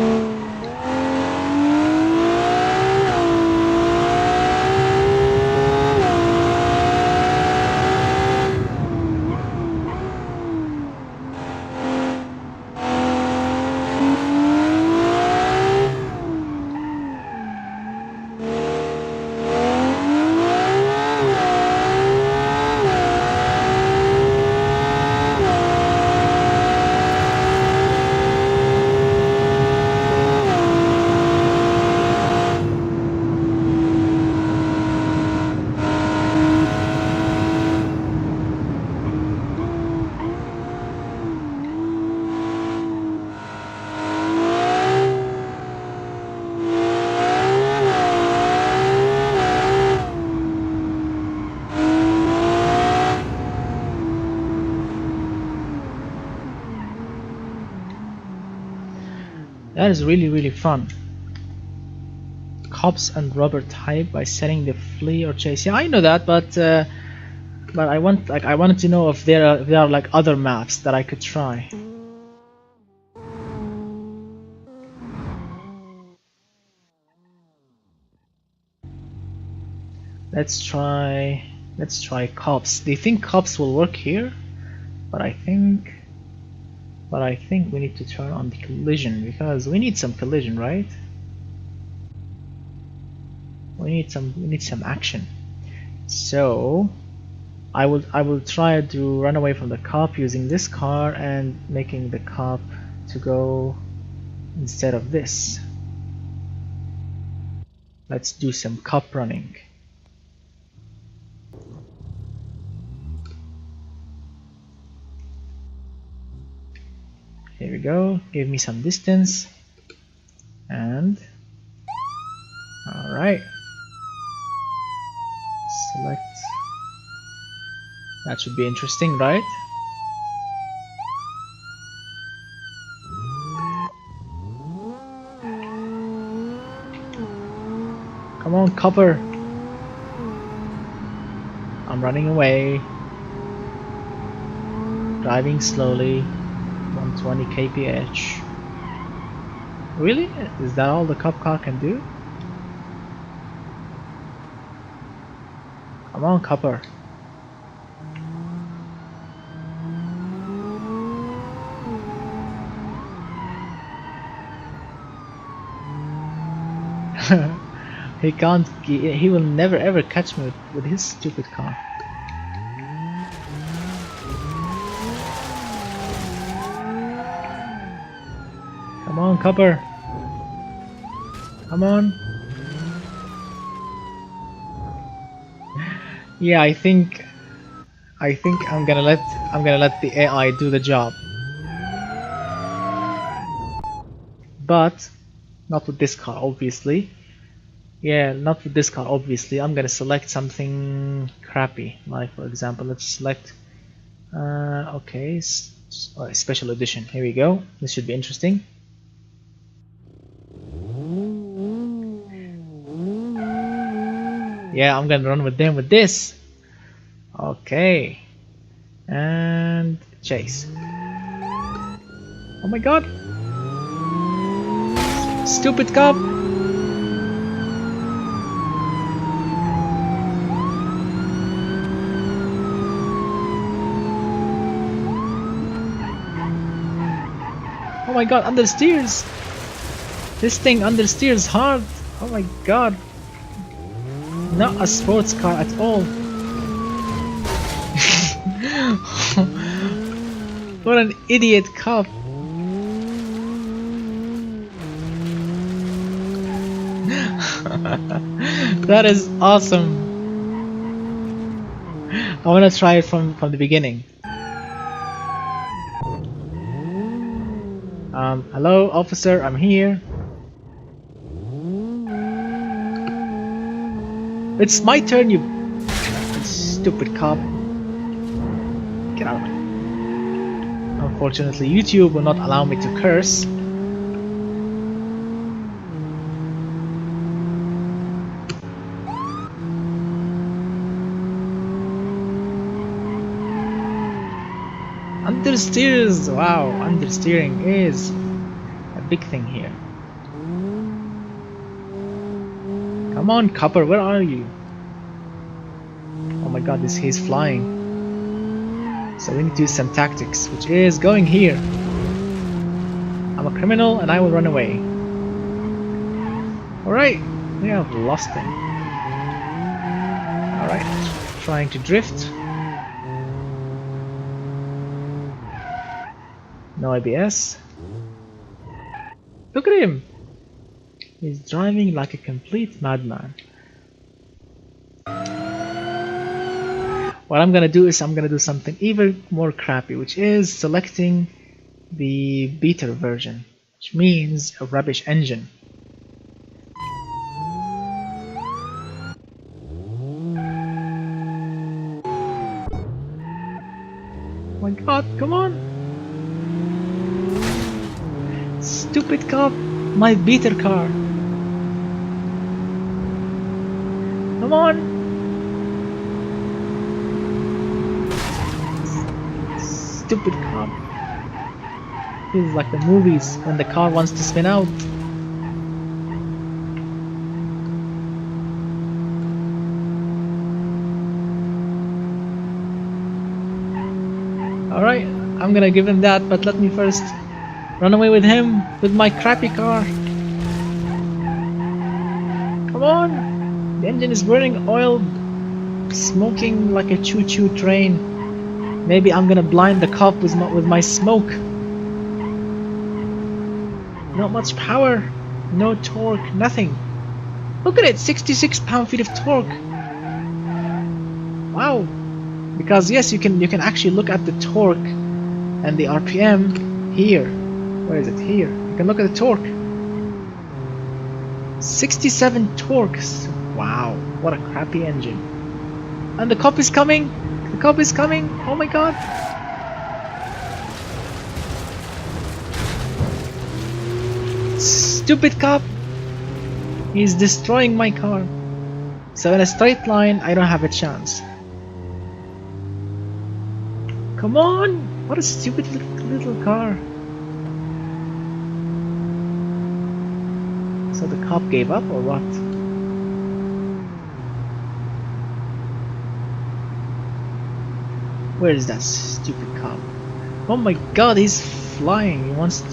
That is really fun. Cops and rubber type by setting the flee or chase. Yeah, I know that, but I wanted to know if there are like other maps that I could try. Let's try cops. Do you think cops will work here? But I think we need to turn on the collision because we need some collision, right? We need some action. So I will try to run away from the cop using this car and making the cop to go instead of this. Let's do some cop running. Here we go, give me some distance, and alright, select, that should be interesting, right? Come on, copper! I'm running away, driving slowly. 120 kph. Really? Is that all the cop car can do? Come on, Copper. He can't. He will never ever catch me with his stupid car. Come on, Copper. Come on. Yeah, I think I'm gonna let the AI do the job. But not with this car, obviously. Yeah, not with this car, obviously. I'm gonna select something crappy. Like, for example, let's select okay, special edition. Here we go. This should be interesting. Yeah, I'm gonna run with them with this. Okay. And chase. Oh my god. Stupid cop. Oh my god, understeers. This thing understeers hard. Oh my god. Not a sports car at all. What an idiot cop. That is awesome. I wanna try it from the beginning. Hello officer, I'm here. It's my turn, you stupid cop. Get out of it. Unfortunately, YouTube will not allow me to curse. Understeers! Wow, understeering is a big thing here. Come on, Copper, where are you? Oh my god, he's flying. So we need to use some tactics, which is going here. I'm a criminal and I will run away. Alright, we have lost him. Alright, trying to drift. No ABS. Look at him! He's driving like a complete madman. What I'm gonna do is I'm gonna do something even more crappy, which is selecting the beta version, which means a rubbish engine. Oh my god, come on! Stupid cop! My beater car! Come on! Stupid cop. This is like the movies when the car wants to spin out. Alright, I'm gonna give him that, but let me first run away with him with my crappy car. Come on! The engine is burning oil, smoking like a choo-choo train. Maybe I'm gonna blind the cop with my smoke. Not much power, no torque, nothing. Look at it, 66 pound-feet of torque. Wow. Because yes, you can actually look at the torque and the RPM here. Where is it? Here. You can look at the torque. 67 torques. Wow, what a crappy engine. And the cop is coming. The cop is coming. Oh my god. Stupid cop. He's destroying my car. So in a straight line, I don't have a chance. Come on. What a stupid little car. So the cop gave up or what? Where is that stupid cop? Oh my god, he's flying. He wants to...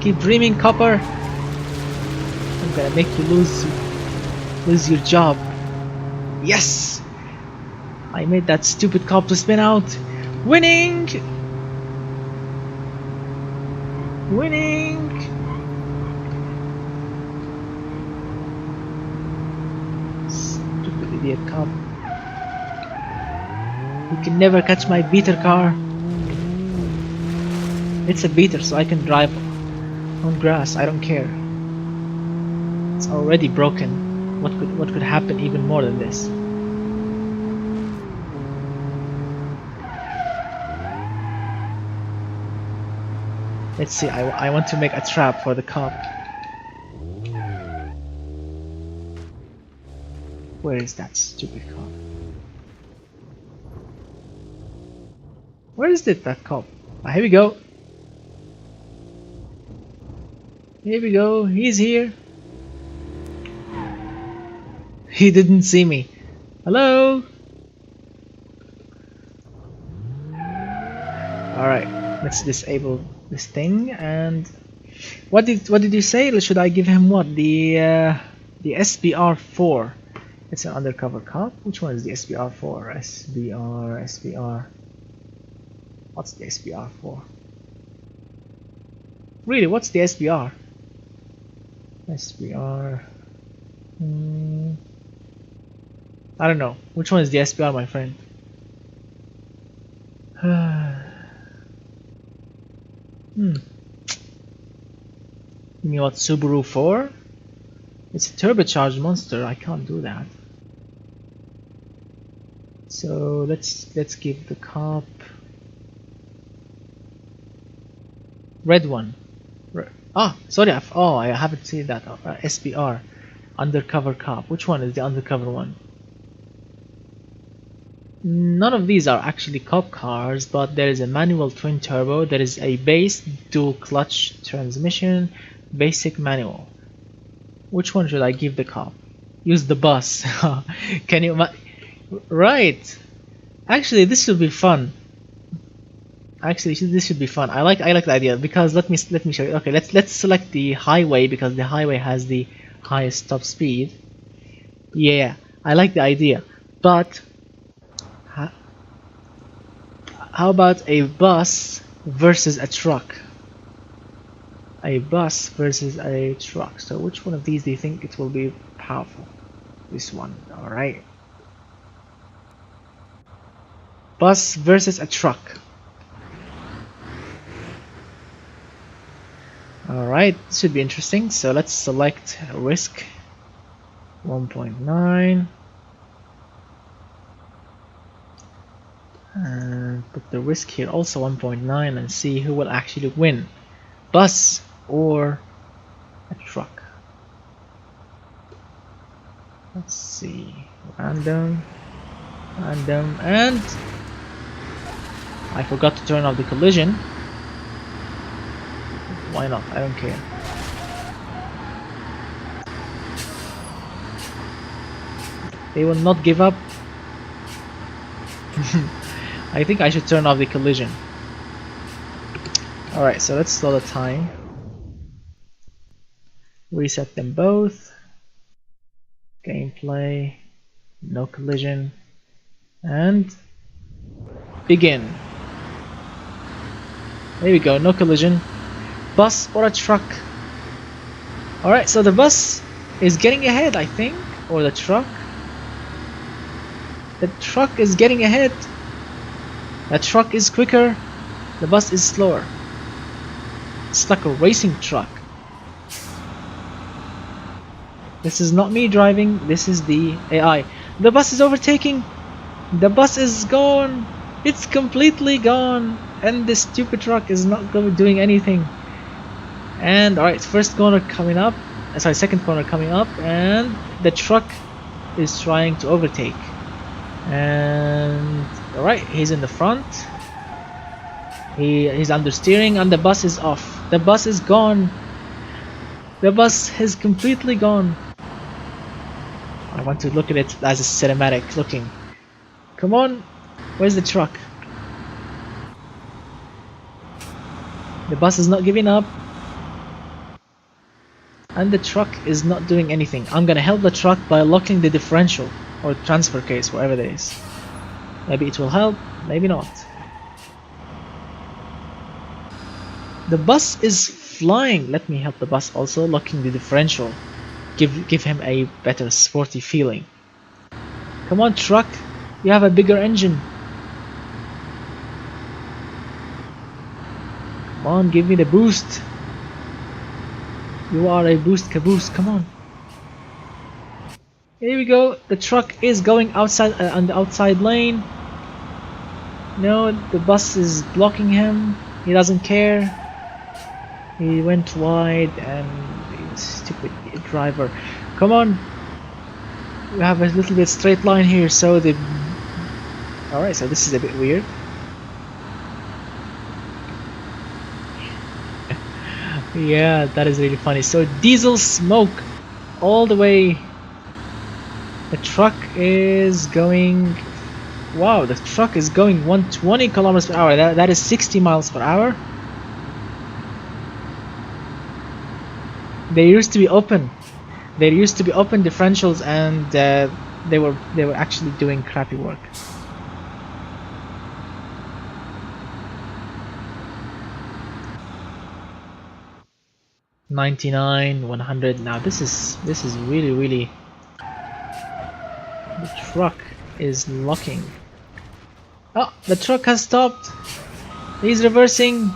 Keep dreaming, copper. I'm gonna make you lose your job. Yes! I made that stupid cop to spin out. Winning! Winning! Stupid idiot cop. You can never catch my beater car. It's a beater, so I can drive on grass. I don't care. It's already broken. What could happen even more than this? Let's see. I want to make a trap for the cop. Where is that stupid cop? Where is it, that cop? Ah, here we go. Here we go. He's here. He didn't see me. Hello. All right. Let's disable this thing. And what did you say? Should I give him what? The SBR4. It's an undercover cop. Which one is the SBR4? SBR. What's the SBR for? Really, what's the SBR? SBR. I don't know. Which one is the SBR, my friend? You mean what? Subaru 4? It's a turbocharged monster. I can't do that. So let's give the cop red one. Sorry. I haven't seen that. SBR, undercover cop. Which one is the undercover one? None of these are actually cop cars, but there is a manual twin turbo. There is a base dual clutch transmission, basic manual. Which one should I give the cop? Use the bus. Can you? Right. Actually, this should be fun. This should be fun. I like the idea because let me show you. Okay, let's select the highway because the highway has the highest top speed. Yeah, I like the idea. But how about a bus versus a truck? A bus versus a truck. So which one of these do you think it will be powerful? This one. All right. Bus versus a truck. Alright, this should be interesting. So let's select risk 1.9 and put the risk here also 1.9 and see who will actually win, bus or a truck. Let's see, random, and I forgot to turn off the collision. Why not? I don't care. They will not give up. I think I should turn off the collision. Alright, so let's slow the time. Reset them both. Gameplay. No collision. And begin. There we go, no collision. Bus or a truck? Alright, so the bus is getting ahead, I think, or the truck. The truck is getting ahead. The truck is quicker. The bus is slower. It's like a racing truck. This is not me driving, this is the AI. The bus is overtaking. The bus is gone. It's completely gone. And this stupid truck is not doing anything. And alright, first corner coming up, second corner coming up, and the truck is trying to overtake. And alright, he's in the front. He's understeering, and the bus is off. The bus is gone. The bus is completely gone. I want to look at it as a cinematic looking. Come on, Where's the truck? The bus is not giving up. And the truck is not doing anything. I'm gonna help the truck by locking the differential or transfer case, whatever it is. Maybe it will help, maybe not. The bus is flying. Let me help the bus also, locking the differential. Give him a better sporty feeling. Come on, truck, you have a bigger engine. Come on, give me the boost. You are a boost caboose, come on. Here we go, the truck is going outside on the outside lane. No, the bus is blocking him. He doesn't care. He went wide and stupid driver. Come on. We have a little bit straight line here, so the... Alright, so this is a bit weird. Yeah, that is really funny. So diesel smoke all the way. The truck is going... Wow, the truck is going 120 kilometers per hour. That is 60 miles per hour. They used to be open. There used to be open differentials, and they were actually doing crappy work. $99, 100. Now this is really. The truck is locking. Oh, the truck has stopped. He's reversing.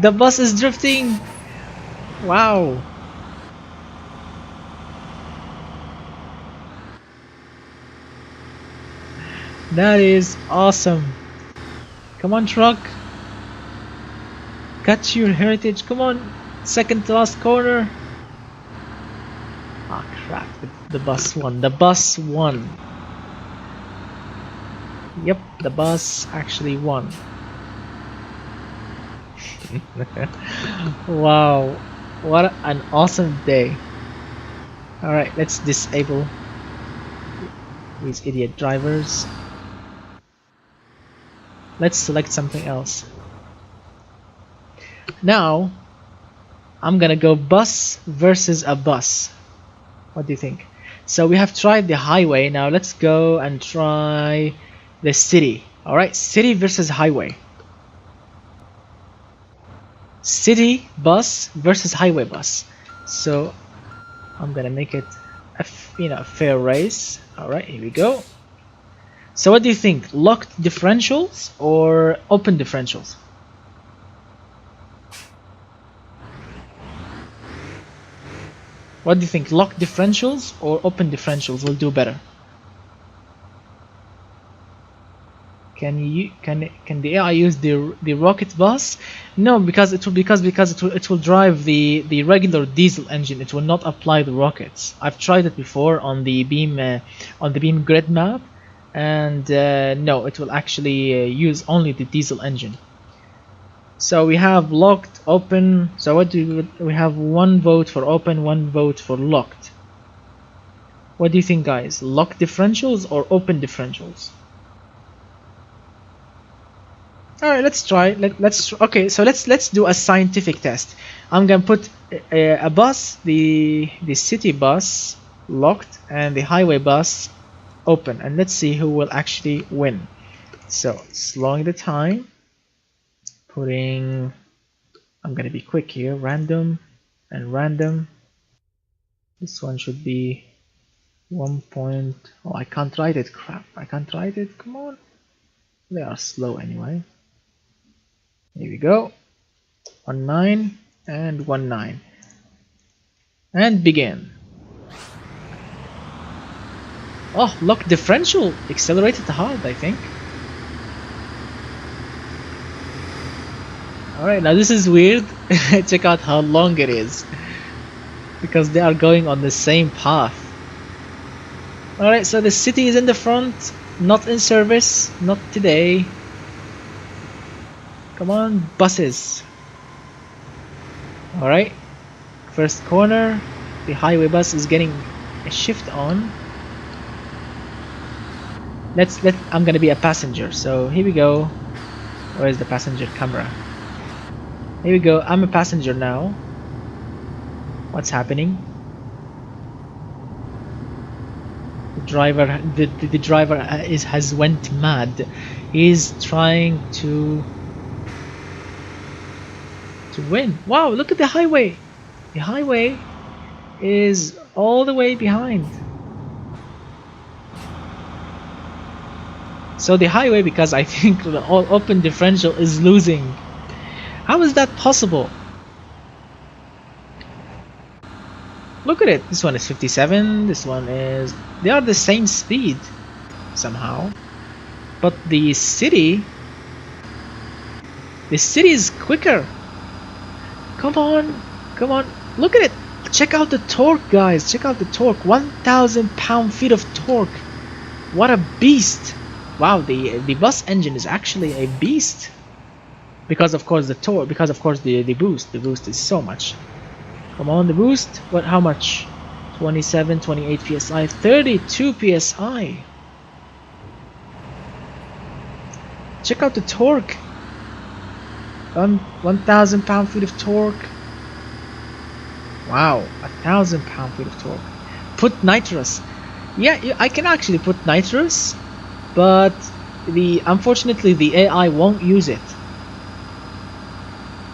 The bus is drifting. Wow. That is awesome. Come on, truck. Catch your heritage. Come on. Second to last corner. Ah, crap. The bus won. The bus won. Yep, the bus actually won. Wow. What an awesome day. Alright, let's disable these idiot drivers. Let's select something else. Now, I'm gonna go bus versus a bus. What do you think? So we have tried the highway, now let's go and try the city. Alright, city versus highway. City bus versus highway bus. So I'm gonna make it a fair race. Alright, here we go. So what do you think? Locked differentials or open differentials? What do you think? Locked differentials or open differentials will do better? Can the AI use the rocket bus? No, because it will drive the regular diesel engine. It will not apply the rockets. I've tried it before on the Beam grid map, and no, it will actually use only the diesel engine. So we have locked, open. So what do we have? One vote for open, one vote for locked. What do you think, guys? Locked differentials or open differentials? All right, let's try. Okay. So let's do a scientific test. I'm gonna put a bus, the city bus, locked, and the highway bus open, and let's see who will actually win. So slowing the time, putting. I'm gonna be quick here. Random and random. This one should be 1 point. Oh, I can't write it. Crap! I can't write it. Come on. They are slow anyway. Here we go. 19 and 19. And begin. Oh, lock differential. Accelerated hard, I think. Alright, now this is weird. Check out how long it is. Because they are going on the same path. Alright, so the city is in the front. Not in service. Not today. Come on, buses. Alright. First corner. The highway bus is getting a shift on. I'm gonna be a passenger. So here we go. Where is the passenger camera? Here we go. I'm a passenger now. What's happening? The driver has went mad. He's trying to win. Wow, look at the highway. The highway is all the way behind. So the highway, because I think the all open differential is losing. How is that possible? Look at it. This one is 57. This one is... They are the same speed somehow. But the city is quicker. Come on. Come on. Look at it. Check out the torque, guys. Check out the torque. 1,000 pound-feet of torque. What a beast. Wow, the bus engine is actually a beast. Because of course the torque, because of course the boost. The boost is so much. Come on, the boost. What? How much? 27, 28 psi, 32 psi. Check out the torque. 1,000 pound-feet of torque. Wow, 1,000 pound-feet of torque. Put nitrous. Yeah, I can actually put nitrous, but unfortunately the AI won't use it.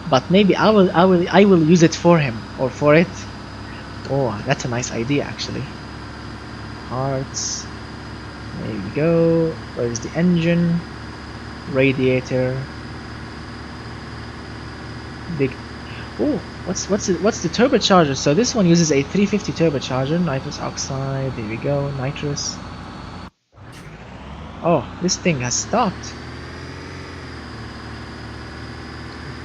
But maybe I will use it for him or for it. Oh, that's a nice idea actually. Parts. There we go. Where's the engine? Radiator. Big. Oh, what's the turbocharger? So this one uses a 350 turbocharger, nitrous oxide. There we go, nitrous. Oh, this thing has stopped.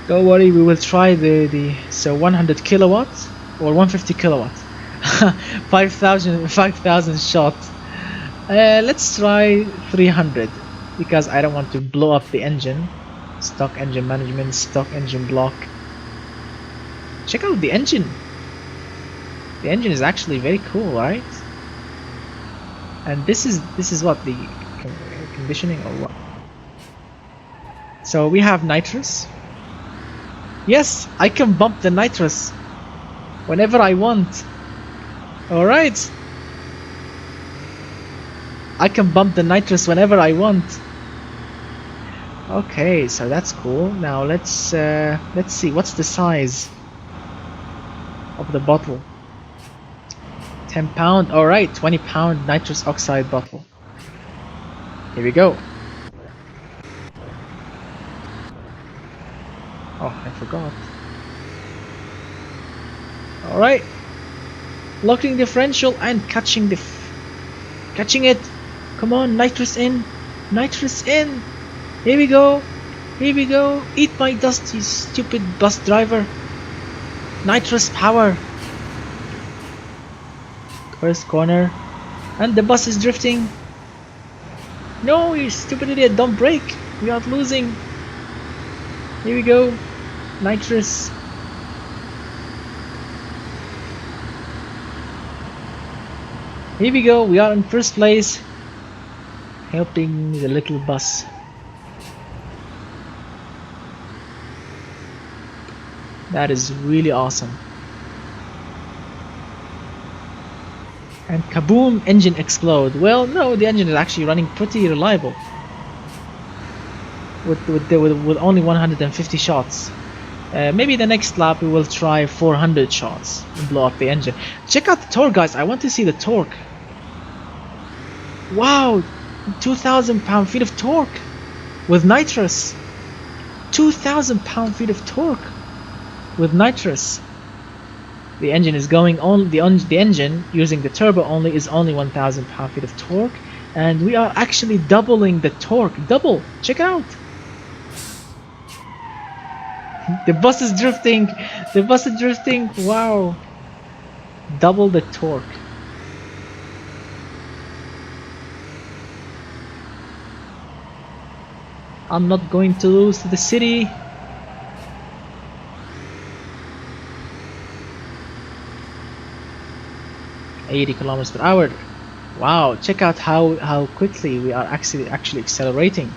Don't worry, we will try so 100 kilowatts or 150 kilowatts. 5,000 shots. Let's try 300 because I don't want to blow up the engine. Stock engine management, stock engine block. Check out the engine. The engine is actually very cool, right? And this is what the conditioning or what? So we have nitrous. Yes, I can bump the nitrous whenever I want. Alright. I can bump the nitrous whenever I want. Okay, so that's cool. Now let's see what's the size of the bottle. 10 pound. Alright, 20 pound nitrous oxide bottle. Here we go. Oh, I forgot. Alright. Locking differential and catching it. Come on, nitrous in. Nitrous in. Here we go. Here we go. Eat my dust, you stupid bus driver. Nitrous power. First corner. And the bus is drifting. No, you stupid idiot. Don't brake. We are losing. Here we go. Nitrous. Here we go. We are in first place. Helping the little bus. That is really awesome. And kaboom, engine explode. Well, no, the engine is actually running pretty reliable. With only 150 shots. Maybe the next lap we will try 400 shots and blow up the engine. Check out the torque, guys. I want to see the torque. Wow, 2,000 pound-feet of torque with nitrous. 2,000 pound-feet of torque with nitrous. The engine is going on. The engine using the turbo only is only 1,000 pound-feet of torque, and we are actually doubling the torque. Double. Check it out. The bus is drifting. The bus is drifting. Wow. Double the torque. I'm not going to lose to the city. .80 kilometers per hour. Wow, check out how quickly we are actually accelerating.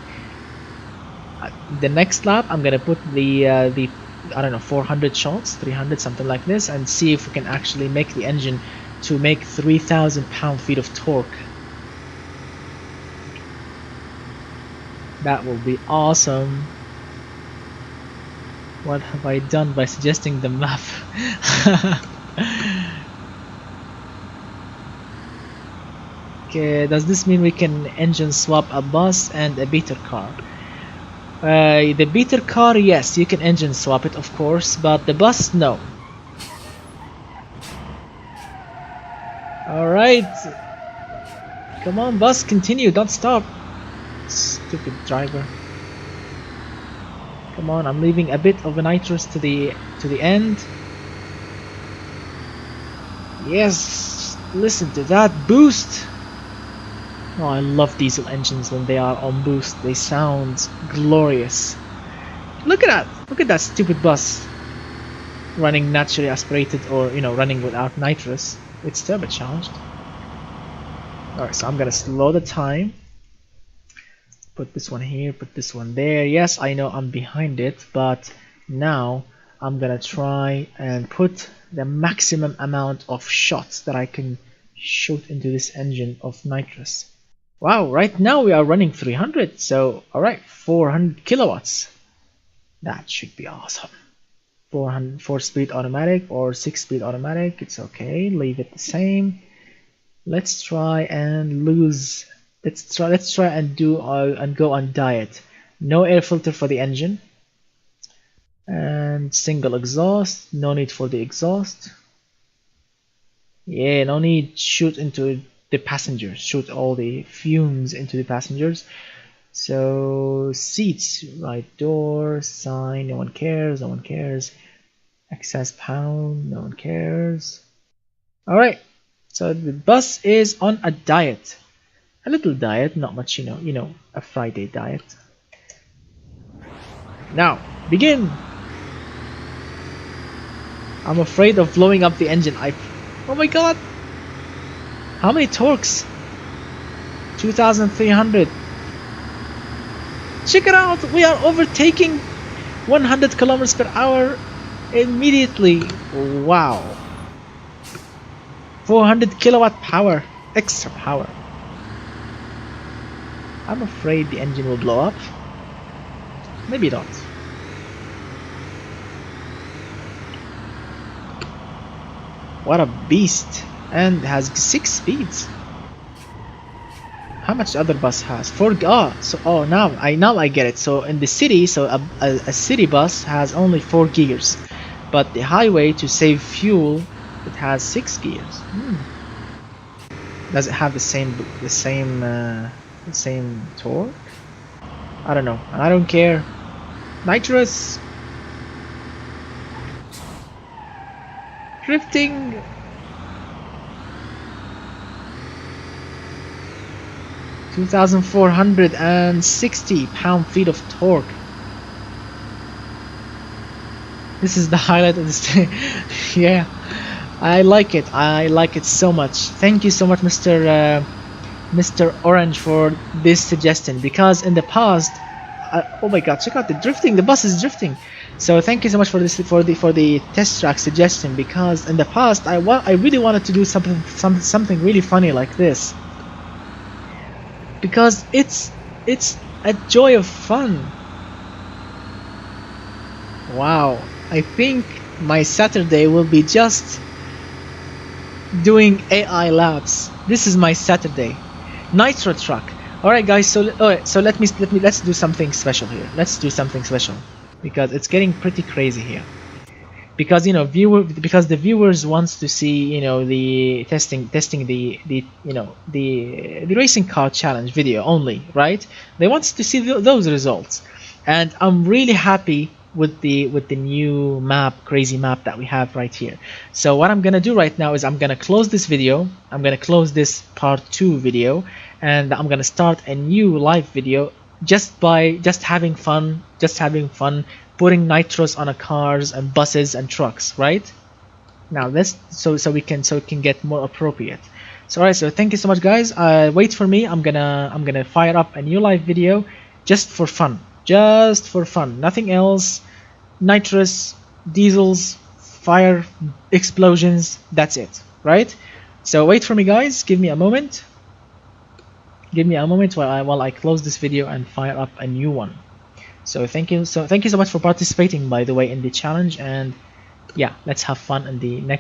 The next lap I'm gonna put the I don't know, 400 shots, 300, something like this, and see if we can actually make the engine to make 3,000 pound-feet of torque. That will be awesome. What have I done by suggesting the map? Okay, does this mean we can engine swap a bus and a beater car? The beater car, yes, you can engine swap it, of course, but the bus, no. Alright. Come on, bus, continue, don't stop. Stupid driver. Come on, I'm leaving a bit of a nitrous to the end. Yes, listen to that boost. Oh, I love diesel engines when they are on boost. They sound glorious. Look at that stupid bus running naturally aspirated, or running without nitrous. It's turbocharged. Alright, so I'm gonna slow the time. Put this one here, put this one there. Yes, I know I'm behind it, but now I'm gonna try and put the maximum amount of shots that I can shoot into this engine of nitrous. Wow, right now we are running 300, so alright, 400 kilowatts. That should be awesome. 4-speed automatic or 6-speed automatic, it's okay, leave it the same. Let's try and lose. Let's try and go on diet. No air filter for the engine. And single exhaust, no need for the exhaust. Yeah, no need, shoot into the passengers, shoot all the fumes into the passengers. So seats, right door, sign, no one cares, no one cares. Excess pound, no one cares. Alright, so the bus is on a diet. A little diet, not much, a Friday diet. Now, begin! I'm afraid of blowing up the engine. Oh my god! How many torques? 2,300. Check it out! We are overtaking 100 kilometers per hour immediately. Wow! 400 kilowatt power, extra power. I'm afraid the engine will blow up. Maybe not. What a beast! And has 6 speeds. How much the other bus has? 4. Now I get it. So in the city, a city bus has only 4 gears, but the highway, to save fuel, it has 6 gears. Does it have the same torque? I don't know. I don't care. Nitrous. Drifting. $2,460 pound-feet of torque. This is the highlight of this day. Yeah, I like it. I like it so much. Thank you so much, Mr. Orange, for this suggestion. Because in the past, oh my God, check out the drifting. The bus is drifting. So thank you so much for this, for the test track suggestion. Because in the past, I really wanted to do something really funny like this. Because it's a joy of fun. Wow, I think my Saturday will be just doing AI laps. This is my Saturday. Nitro truck. All right, guys. So let's do something special here. Let's do something special because it's getting pretty crazy here. Because because the viewers wants to see the testing the racing car challenge video only, right? They want to see those results, and I'm really happy with the new map, crazy map that we have right here. So what I'm gonna do right now is I'm gonna close this video. I'm gonna close this part 2 video, and I'm gonna start a new live video just having fun, putting nitros on cars and buses and trucks, right? Now let's so it can get more appropriate. So alright, so thank you so much, guys. Wait for me. I'm gonna fire up a new live video just for fun. Just for fun. Nothing else. Nitrous, diesels, fire, explosions. That's it. Right? So wait for me, guys. Give me a moment. Give me a moment while I close this video and fire up a new one. So thank you so much for participating, by the way, in the challenge, and yeah, let's have fun in the next